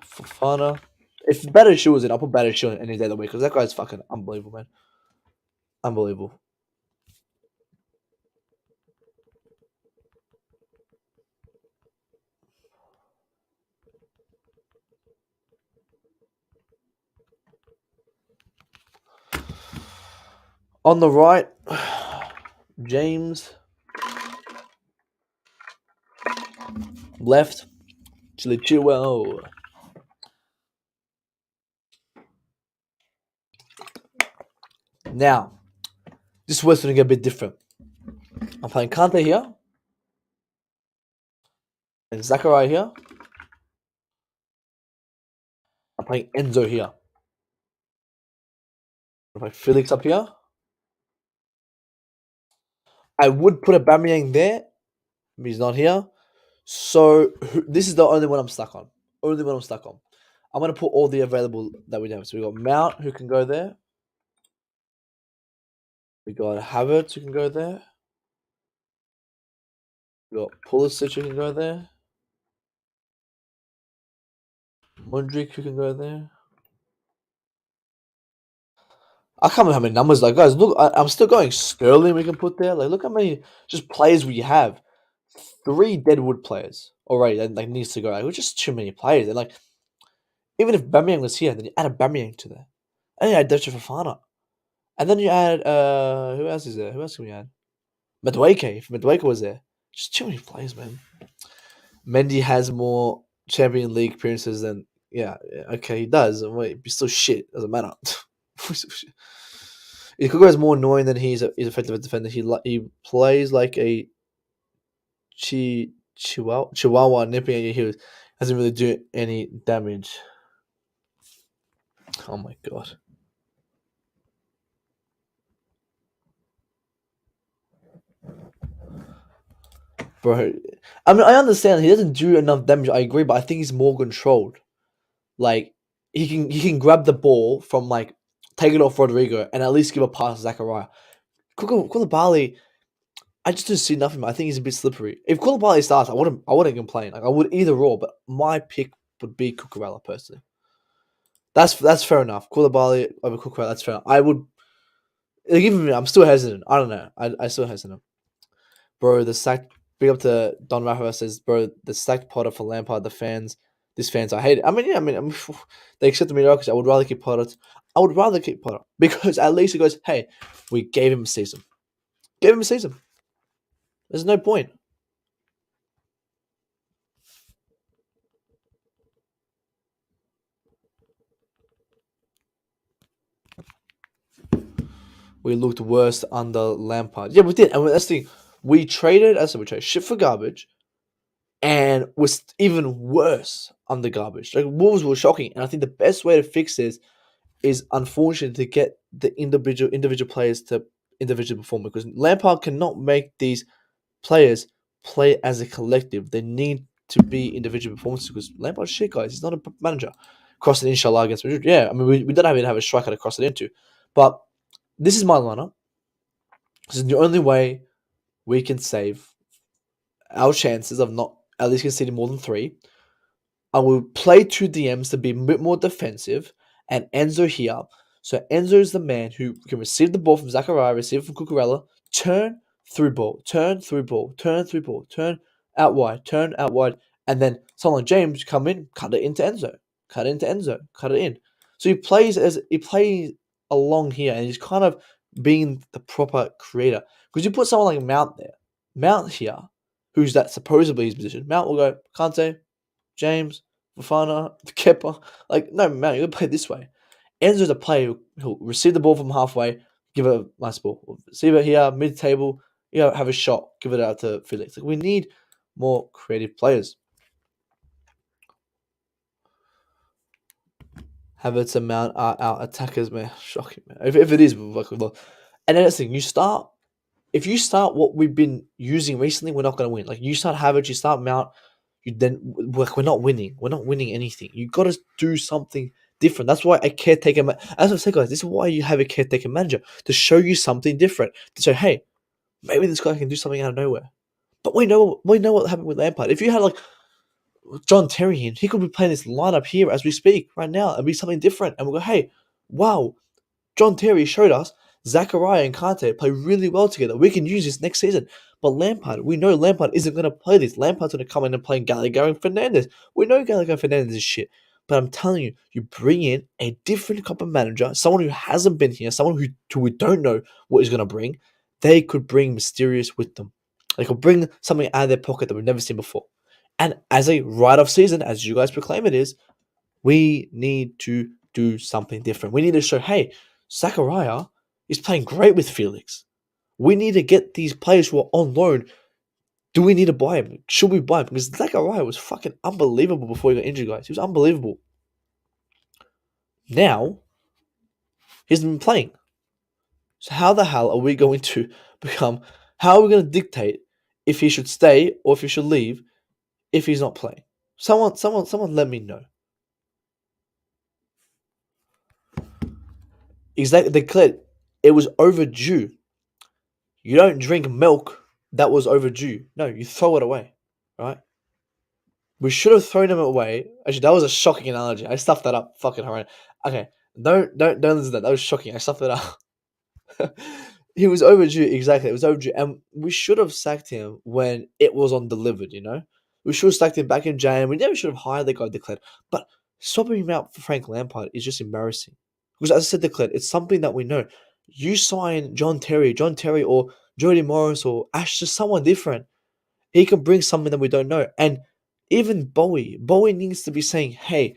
A: Fofana. If Badiashile was in, I'll put Badiashile in any day of the week because that guy's fucking unbelievable, man. Unbelievable. On the right, James. Left, Chilwell. Now, this was going to get a bit different. I'm playing Kante here. And Zachariah here. I'm playing Enzo here. I'm playing Felix up here. I would put a Bamiyang there, but he's not here. So this is the only one I'm stuck on. I'm going to put all the available that we have. So we got Mount who can go there. We got Havertz who can go there. We got Pulisic who can go there. Mudryk who can go there. I can't remember how many numbers. Like, guys, look, I'm still going. Sterling we can put there. Like, look how many just players we have. 3 Deadwood players already that like needs to go. Like, it's just too many players. And like, even if Bamiyang was here, then you add a Bamiyang to there, and you add Decha Fofana, and then you add who else is there? Who else can we add? Madueke. If Madueke was there, just too many players, man. Mendy has more Champions League appearances than okay, he does. Wait, he's still shit. Doesn't matter. Ikugo is more annoying than he's effective as a defender. He plays like a Chihuahua nipping at your heels. Doesn't really do any damage. Oh my god. Bro. I mean, I understand he doesn't do enough damage, I agree, but I think he's more controlled. Like, he can grab the ball from, like, take it off Rodrigo and at least give a pass to Zachariah. Koulibaly, I just don't see nothing. I think he's a bit slippery. If Koulibaly starts, I wouldn't complain. Like, I would either or, but my pick would be Cucurella personally. That's fair enough. Koulibaly over Cucurella, that's fair enough. I would, like, even me, I'm still hesitant. I don't know. I still hesitant. Bro, the sacked. Big up to Don Rafa says, bro, the sacked Potter for Lampard. The fans These fans, I hate it. They accepted mediocrity. I would rather keep Potter. I would rather keep Potter because at least it goes, hey, we gave him a season. Gave him a season. There's no point. We looked worse under Lampard. Yeah, we did. And that's the thing. We traded shit for garbage, and was even worse under garbage. Like Wolves were shocking, and I think the best way to fix this is unfortunately to get the individual players to individually perform because Lampard cannot make these players play as a collective. They need to be individual performances because Lampard's shit, guys. He's not a manager. Cross it inshallah against Madrid. Yeah, I mean we don't even have a striker to cross it into, but this is my lineup. This is the only way we can save our chances of not at least conceding more than 3. I will play 2 DMs to be a bit more defensive, and Enzo here. So Enzo is the man who can receive the ball from Zachariah, receive it from Cucurella, turn through ball, turn out wide, and then someone like James come in, cut it into Enzo, cut it in. So he plays along here, and he's kind of being the proper creator. Because you put someone like Mount there, Mount here, who's that supposedly his position. Mount will go Kante, James, Fafana, Kepa. Like, no, man, you gotta play this way. Enzo's a player who'll receive the ball from halfway, give it a nice ball. Receive it here, mid table, have a shot, give it out to Felix. Like, we need more creative players. Havertz and Mount are our attackers, man. Shocking, man. If it is, like, and then that's the thing, if you start what we've been using recently, we're not gonna win. Like, you start Havertz, you start Mount, we're not winning. We're not winning anything. You got to do something different. That's why a caretaker. As I said, guys, this is why you have a caretaker manager to show you something different. To say, hey, maybe this guy can do something out of nowhere. But we know what happened with Lampard. If you had like John Terry in, he could be playing this lineup here as we speak right now. It'd be something different, and we'll go, hey, wow, John Terry showed us Zachariah and Kante play really well together. We can use this next season. But Lampard, we know Lampard isn't going to play this. Lampard's going to come in and play Gallagher and Fernandes. We know Gallagher and Fernandes is shit. But I'm telling you, you bring in a different type of manager, someone who hasn't been here, someone who we don't know what he's going to bring. They could bring mysterious with them. They could bring something out of their pocket that we've never seen before. And as a write-off season, as you guys proclaim it is, we need to do something different. We need to show, hey, Zachariah is playing great with Felix. We need to get these players who are on loan. Do we need to buy him? Should we buy him? Because Zachariah was fucking unbelievable before he got injured, guys. He was unbelievable. Now, he's been playing. So how the hell are we going to how are we going to dictate if he should stay or if he should leave if he's not playing? Someone let me know. Exactly, declared it was overdue. You don't drink milk that was overdue. No, you throw it away, right? We should have thrown him away. Actually, that was a shocking analogy. I stuffed that up. Fucking horrendous. Okay, don't listen to that. That was shocking. I stuffed it up. He was overdue. Exactly, it was overdue, and we should have sacked him when it was undelivered. We should have sacked him back in Jan. We never should have hired the guy declared. But swapping him out for Frank Lampard is just embarrassing. Because as I said, declared, it's something that we know. You sign John Terry, or Jody Morris, or Ash, just someone different. He can bring something that we don't know. And even Boehly needs to be saying, hey,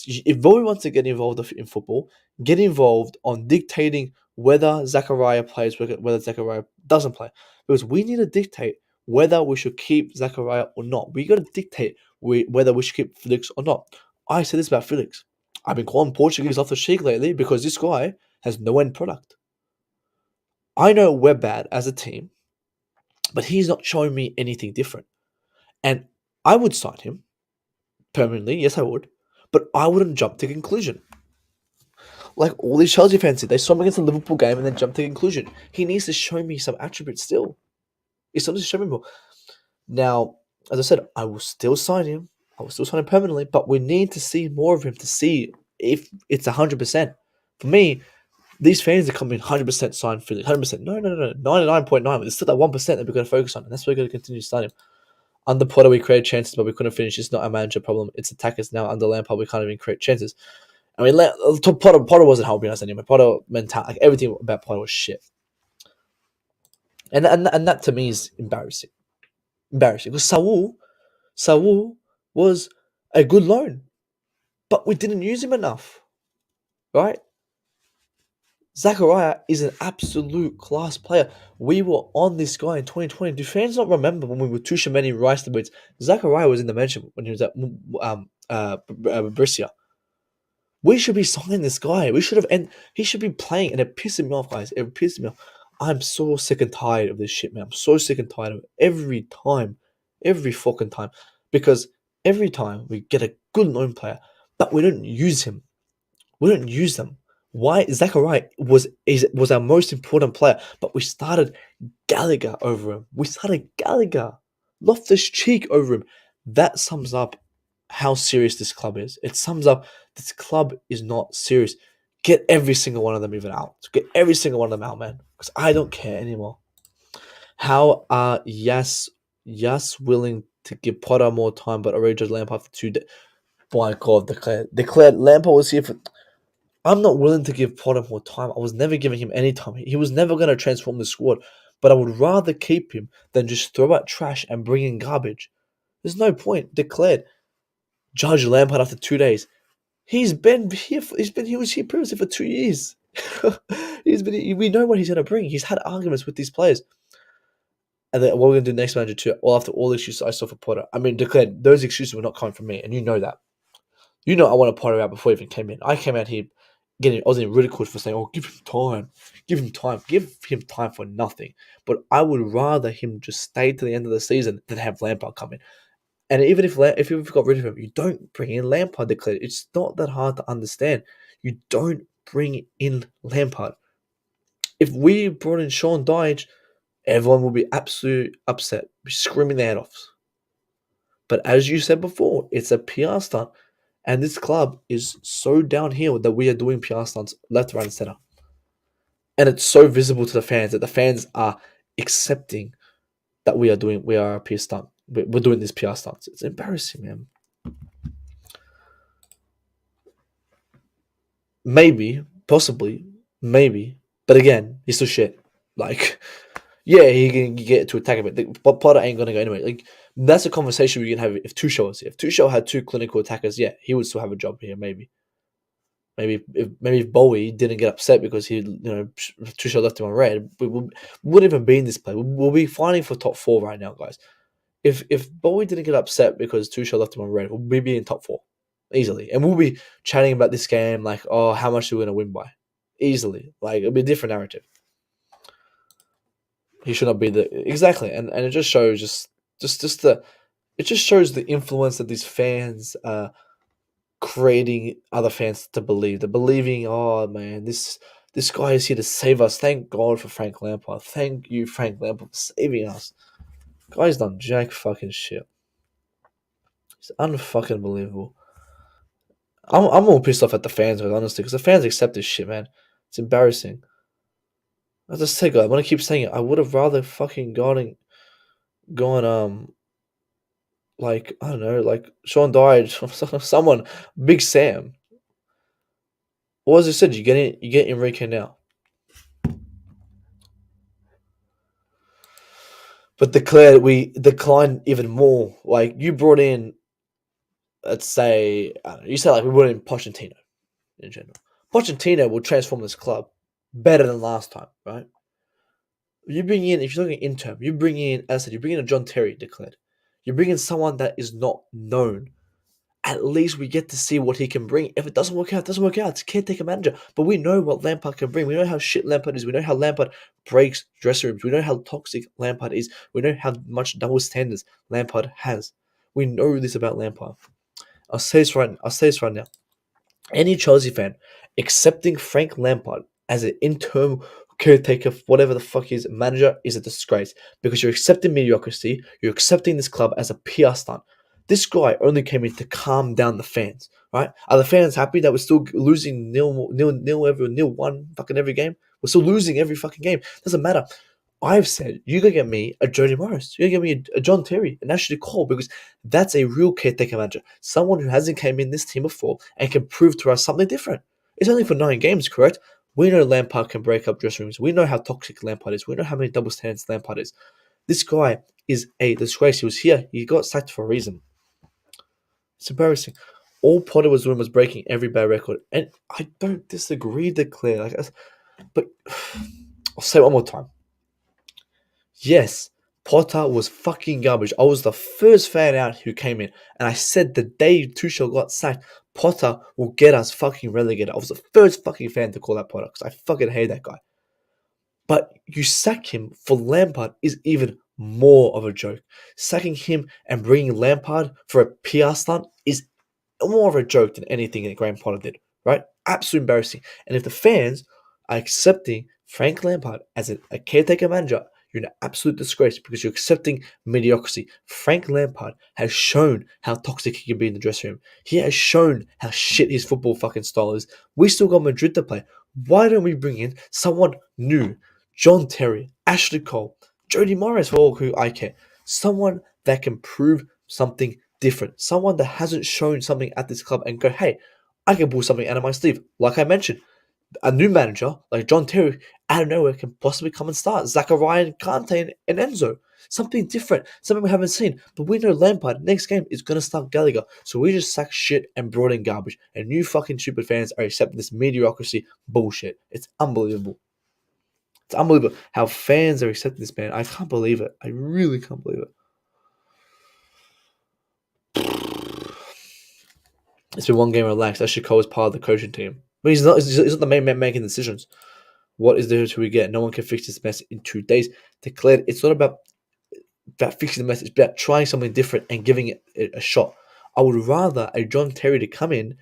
A: if Boehly wants to get involved in football, get involved on dictating whether Zachariah plays, whether Zachariah doesn't play. Because we need to dictate whether we should keep Zachariah or not. We got to dictate whether we should keep Felix or not. I said this about Felix. I've been calling Portuguese off the cheek lately because this guy has no end product. I know we're bad as a team, but he's not showing me anything different. And I would sign him permanently, yes I would, but I wouldn't jump to conclusion. Like all these Chelsea fans did. They saw him against the Liverpool game and then jumped to conclusion. He needs to show me some attributes still. He still needs to show me more. Now, as I said, I will still sign him. I will still sign him permanently, but we need to see more of him to see if it's 100%. For me, these fans are coming 100% sign Felix. 100%. No. 99.9. But there's still that 1% that we're going to focus on, and that's why we're going to continue to sign him. Under Potter, we created chances, but we couldn't finish. It's not a manager problem. It's attackers now. Under Lampard, we can't even create chances. I mean, Potter wasn't helping us anyway. Potter mentality, like everything about Potter was shit. And that to me is embarrassing. Embarrassing. Because Saul was a good loan, but we didn't use him enough. Right? Zachariah is an absolute class player. We were on this guy in 2020. Do fans not remember when we were Tushimeni, Rice the Boots? Zachariah was in the mention when he was at Brescia. We should be signing this guy. We should have, and he should be playing. And it pisses me off, guys. It pisses me off. I'm so sick and tired of this shit, man. I'm so sick and tired of it every fucking time, because every time we get a good loan player, but we don't use him. We don't use them. Why? Zachariah was our most important player, but we started Gallagher over him. We started Gallagher, Loftus-Cheek over him. That sums up how serious this club is. It sums up this club is not serious. Get every single one of them even out. Get every single one of them out, man. Because I don't care anymore. How are Yas willing to give Potter more time, but already just Lampard for 2 days? My God, declared Lampard was here for. I'm not willing to give Potter more time. I was never giving him any time. He was never going to transform the squad. But I would rather keep him than just throw out trash and bring in garbage. There's no point. Declared. Judge Lampard after 2 days. He was here previously for 2 years. We know what he's going to bring. He's had arguments with these players. And then what we're going to do next manager too. Well, after all the excuses I saw for Potter. I mean, declared those excuses were not coming from me, and you know that. You know I want to Potter out before he even came in. I came out here I was getting ridiculed for saying, "Oh, give him time, give him time for nothing." But I would rather him just stay to the end of the season than have Lampard come in. And even if you've got rid of him, you don't bring in Lampard. Declared. It's not that hard to understand. You don't bring in Lampard. If we brought in Sean Dyche, everyone will be absolutely upset, be screaming their head off. But as you said before, it's a PR stunt. And this club is so downhill that we are doing PR stunts left, right, and center. And it's so visible to the fans that the fans are accepting that we are a PR stunt. We're doing these PR stunts. It's embarrassing, man. Maybe, possibly, maybe. But again, he's still shit. Like, yeah, he can get to attack a bit. But Potter ain't going to go anyway. Like, that's a conversation we can have if Tuchel was here. If Tuchel had 2 clinical attackers, yeah, he would still have a job here, maybe. Maybe if Boehly didn't get upset because Tuchel left him on red, we wouldn't even be in this play. We'll be fighting for top 4 right now, guys. If Boehly didn't get upset because Tuchel left him on red, we'll be in top 4 easily, and we'll be chatting about this game like, oh, how much are we going to win by? Easily, like it'll be a different narrative. He should not be exactly, and it just shows it just shows the influence that these fans are creating other fans to believe. They're believing, oh man, this guy is here to save us. Thank God for Frank Lampard. Thank you, Frank Lampard, for saving us. Guy's done jack fucking shit. It's unfucking believable. I'm more pissed off at the fans, honestly, because the fans accept this shit, man. It's embarrassing. I just say, guys, I want to keep saying it. I would have rather fucking gone like, I don't know, like Sean Dyche, someone, Big Sam. Well, as I said, you get Enrique now. But declared we declined even more. Like, you brought in, let's say, I don't know, you said like we brought in Pochettino in general. Pochettino will transform this club better than last time, right? You bring in, if you're looking at interim, you bring in, as I said, you bring in a John Terry, declared. You bring in someone that is not known. At least we get to see what he can bring. If it doesn't work out, it doesn't work out. It's a caretaker manager. But we know what Lampard can bring. We know how shit Lampard is. We know how Lampard breaks dressing rooms. We know how toxic Lampard is. We know how much double standards Lampard has. We know this about Lampard. I'll say this right now. Any Chelsea fan accepting Frank Lampard as an interim caretaker, whatever the fuck is, manager, is a disgrace. Because you're accepting mediocrity. You're accepting this club as a PR stunt. This guy only came in to calm down the fans, right? Are the fans happy that we're still losing 0-1 fucking every game? We're still losing every fucking game. Doesn't matter. I've said you gotta get me a Jody Morris, you gotta get me a John Terry, and Ashley Cole because that's a real caretaker manager, someone who hasn't came in this team before and can prove to us something different. It's only for 9 games, correct? We know Lampard can break up dressing rooms. We know how toxic Lampard is. We know how many double standards Lampard is. This guy is a disgrace. He was here. He got sacked for a reason. It's embarrassing. All Potter was doing was breaking every bad record, and I don't disagree, Declare. But I'll say it one more time. Yes, Potter was fucking garbage. I was the first fan out who came in, and I said the day Tuchel got sacked, Potter will get us fucking relegated. I was the first fucking fan to call that Potter because I fucking hate that guy. But you sack him for Lampard is even more of a joke. Sacking him and bringing Lampard for a PR stunt is more of a joke than anything that Graham Potter did, right? Absolutely embarrassing. And if the fans are accepting Frank Lampard as a caretaker manager, you're an absolute disgrace because you're accepting mediocrity. Frank Lampard has shown how toxic he can be in the dressing room. He has shown how shit his football fucking style is. We still got Madrid to play. Why don't we bring in someone new? John Terry, Ashley Cole, Jody Morris, for all who I care. Someone that can prove something different. Someone that hasn't shown something at this club and go, hey, I can pull something out of my sleeve. Like I mentioned, a new manager like John Terry out of nowhere can possibly come and start. Zachariah Kante and Enzo. Something different. Something we haven't seen. But we know Lampard next game is going to start Gallagher. So we just sack shit and brought in garbage. And you fucking stupid fans are accepting this mediocrity bullshit. It's unbelievable. It's unbelievable how fans are accepting this, man. I can't believe it. I really can't believe it. It's been one game relaxed. Ashley Cole is part of the coaching team. But he's not the main man making decisions. What is there to we get? No one can fix this mess in 2 days. Declared it's not about fixing the mess. It's about trying something different and giving it a shot. I would rather a John Terry to come in,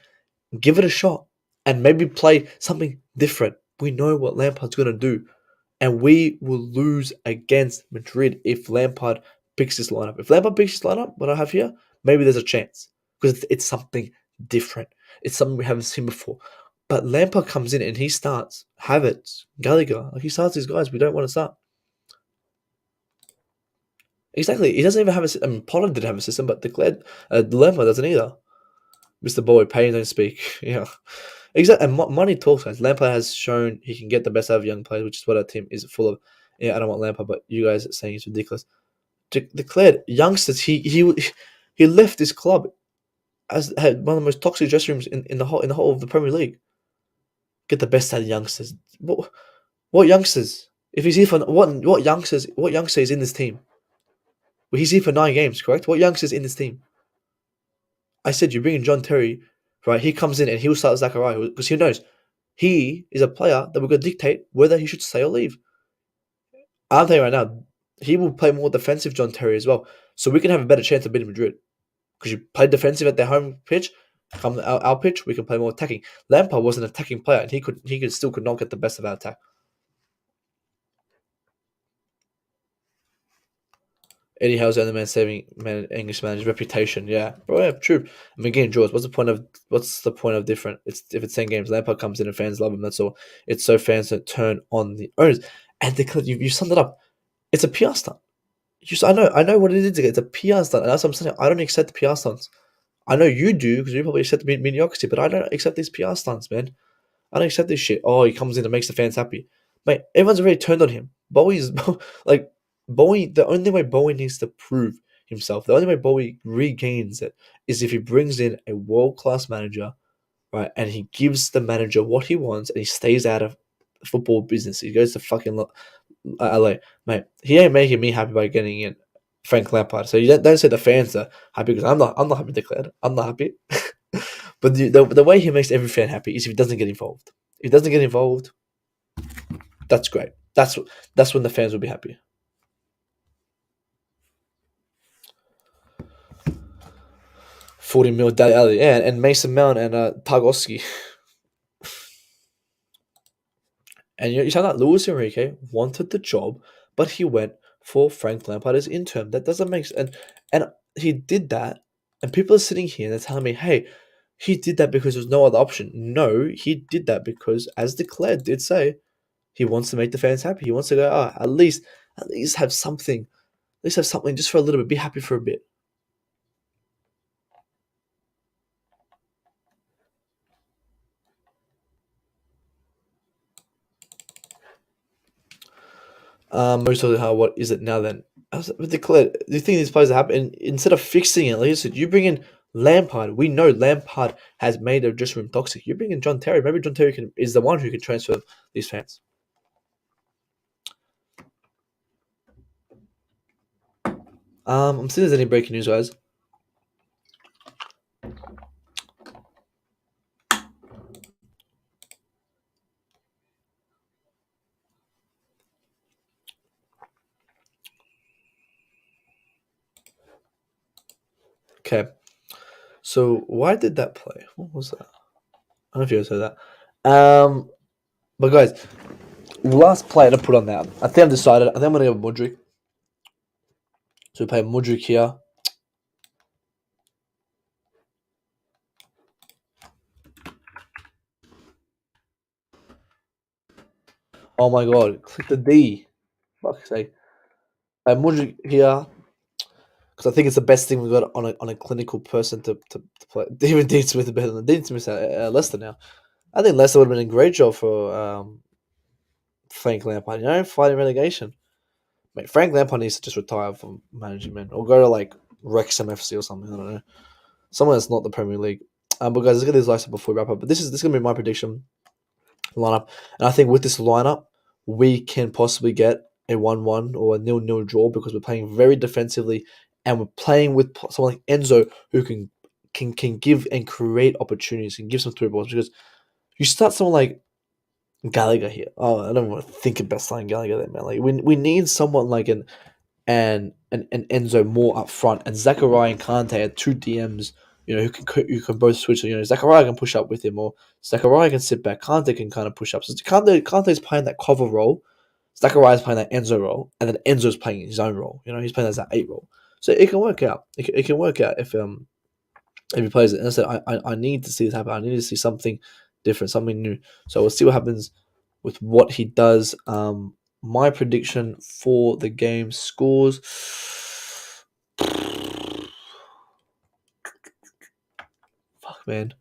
A: give it a shot, and maybe play something different. We know what Lampard's going to do. And we will lose against Madrid if Lampard picks this lineup. If Lampard picks this lineup, what I have here, maybe there's a chance. Because it's something different. It's something we haven't seen before. But Lampard comes in and he starts Havertz, Gallagher. Like he starts these guys we don't want to start. Exactly. He doesn't even have a. I mean, Potter didn't have a system, but declared Lampard doesn't either. Mr. Boy, pay and don't speak. Yeah. Exactly. And money talks, guys. Lampard has shown he can get the best out of young players, which is what our team is full of. Yeah, I don't want Lampard, but you guys are saying it's ridiculous. Declared youngsters. He left this club as had one of the most toxic dressing rooms in the whole of the Premier League. Get the best out of youngsters. What youngsters? If he's here for what youngsters? What youngster is in this team? Well, he's here for 9 games, correct? What youngsters in this team? I said you bring in John Terry, right? He comes in and he will start Zachariah because he knows he is a player that will go dictate whether he should stay or leave. I'll tell you right now, he will play more defensive John Terry as well, so we can have a better chance of beating Madrid because you play defensive at their home pitch. Come our pitch, we can play more attacking. Lampard was an attacking player, and he could not get the best of our attack. Eddie Howe's the only man saving English manager's reputation. Yeah, bro, yeah, true. I mean, again, George, what's the point of different? It's if it's 10 games, Lampard comes in and fans love him. That's all. It's so fans don't turn on the owners. And you summed it up. It's a PR stunt. I know what it is. It's a PR stunt, and that's what I'm saying. I don't accept the PR stunts. I know you do because you probably accept the mediocrity, but I don't accept these PR stunts, man. I don't accept this shit. Oh, he comes in and makes the fans happy. Mate, everyone's already turned on him. Bowie's like Bowie. The only way Bowie needs to prove himself, the only way Bowie regains it, is if he brings in a world-class manager, right? And he gives the manager what he wants, and he stays out of the football business. He goes to fucking LA, mate. He ain't making me happy by getting in Frank Lampard. So you don't say the fans are happy because I'm not happy declared. I'm not happy. But the way he makes every fan happy is if he doesn't get involved. If he doesn't get involved, that's great. That's when the fans will be happy. $40 million Dali Ali, yeah, and Mason Mount and Targoski. And you sound like Luis Enrique wanted the job, but he went for Frank Lampard as interim. That doesn't make sense. And he did that, and people are sitting here and they're telling me, hey, he did that because there's no other option. No, he did that because, as declared did say, he wants to make the fans happy. He wants to go, at least At least have something. At least have something just for a little bit. Be happy for a bit. Most of how what is it now then? Declared. Do you think these players are happy? And instead of fixing it, like you said, you bring in Lampard. We know Lampard has made the dressing room toxic. You bring in John Terry. Maybe John Terry is the one who can transfer these fans. I'm seeing if there's any breaking news, guys. Okay. So why did that play? What was that? I don't know if you guys heard that. But guys, last play to put on that. I think I've decided. I think I'm gonna go with Mudryk. So we play Mudryk here. Oh my god! Click the D. Fuck's sake. Mudryk here because I think it's the best thing we've got on a clinical person to play. Even Dean Smith is better than Dean Smith at Leicester now. I think Leicester would have been a great job for Frank Lampard. You know, fighting relegation. Mate, Frank Lampard needs to just retire from management or go to like Wrexham FC or something. I don't know. Someone that's not the Premier League. But guys, let's get this last up before we wrap up. But this is gonna be my prediction lineup, and I think with this lineup, we can possibly get a 1-1 or a 0-0 draw because we're playing very defensively, and we're playing with someone like Enzo who can give and create opportunities and give some through balls. Because you start someone like Gallagher here. Oh, I don't want to think about starting Gallagher there, man. Like we need someone like an Enzo more up front, and Zachariah and Kante are two DMs. You know, who can both switch. You know, Zachariah can push up with him, or Zachariah can sit back. Kante can kind of push up. So Kante's playing that cover role. Zachariah's playing that Enzo role, and then Enzo's playing his own role. You know, he's playing as that 8 role. So it can work out. It can work out if he plays it. And I said I need to see this happen. I need to see something different, something new. So we'll see what happens with what he does. My prediction for the game scores. Fuck, man.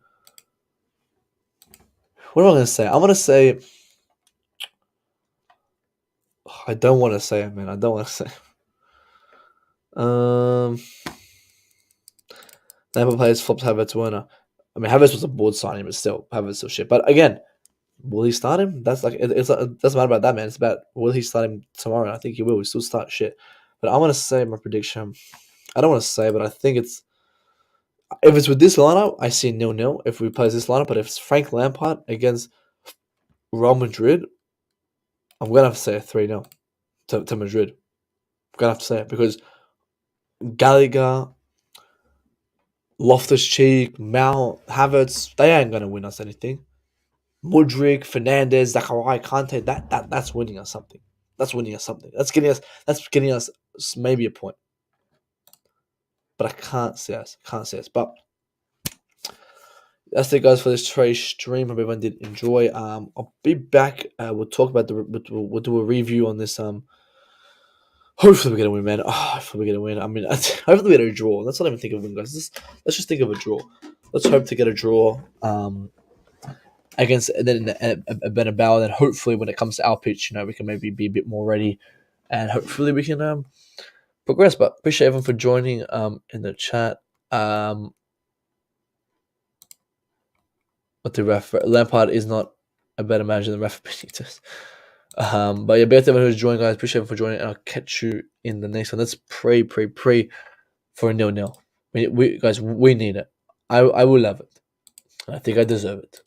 A: What am I going to say? I'm going to say. I don't want to say it, man. I don't want to say. Lampard players flopped Havertz Werner. I mean, Havertz was a board signing, but still, Havertz still shit. But again, will he start him? That's like it doesn't matter about that, man. It's about will he start him tomorrow? I think he will. He still start shit. But I'm gonna say my prediction. I don't want to say, but I think it's if it's with this lineup, I see 0-0 if we play this lineup. But if it's Frank Lampard against Real Madrid, I'm gonna have to say a 3-0 to Madrid. I'm gonna have to say it because Gallagher, Loftus-Cheek, Mount, Havertz, they ain't gonna win us anything. Mudryk, Fernandez, Zachariah, Kante, that's winning us something. That's winning us something. That's getting us maybe a point. But I can't say us. But that's it, guys, for this trade stream. Hope everyone did enjoy. I'll be back. We'll talk about we'll do a review on this. Hopefully we're gonna win, man. Hopefully we're gonna win. I mean, hopefully we get a draw. Let's not even think of win, guys. Let's just think of a draw. Let's hope to get a draw. Against then a Bernabeu, and then hopefully when it comes to our pitch, you know, we can maybe be a bit more ready, and hopefully we can progress. But appreciate everyone for joining in the chat. What the ref Lampard is not a better manager than Rafa Benitez. But yeah, better everyone who's joined, guys. Appreciate everyone for joining, and I'll catch you in the next one. Let's pray for a 0-0. We need it. I will love it. I think I deserve it.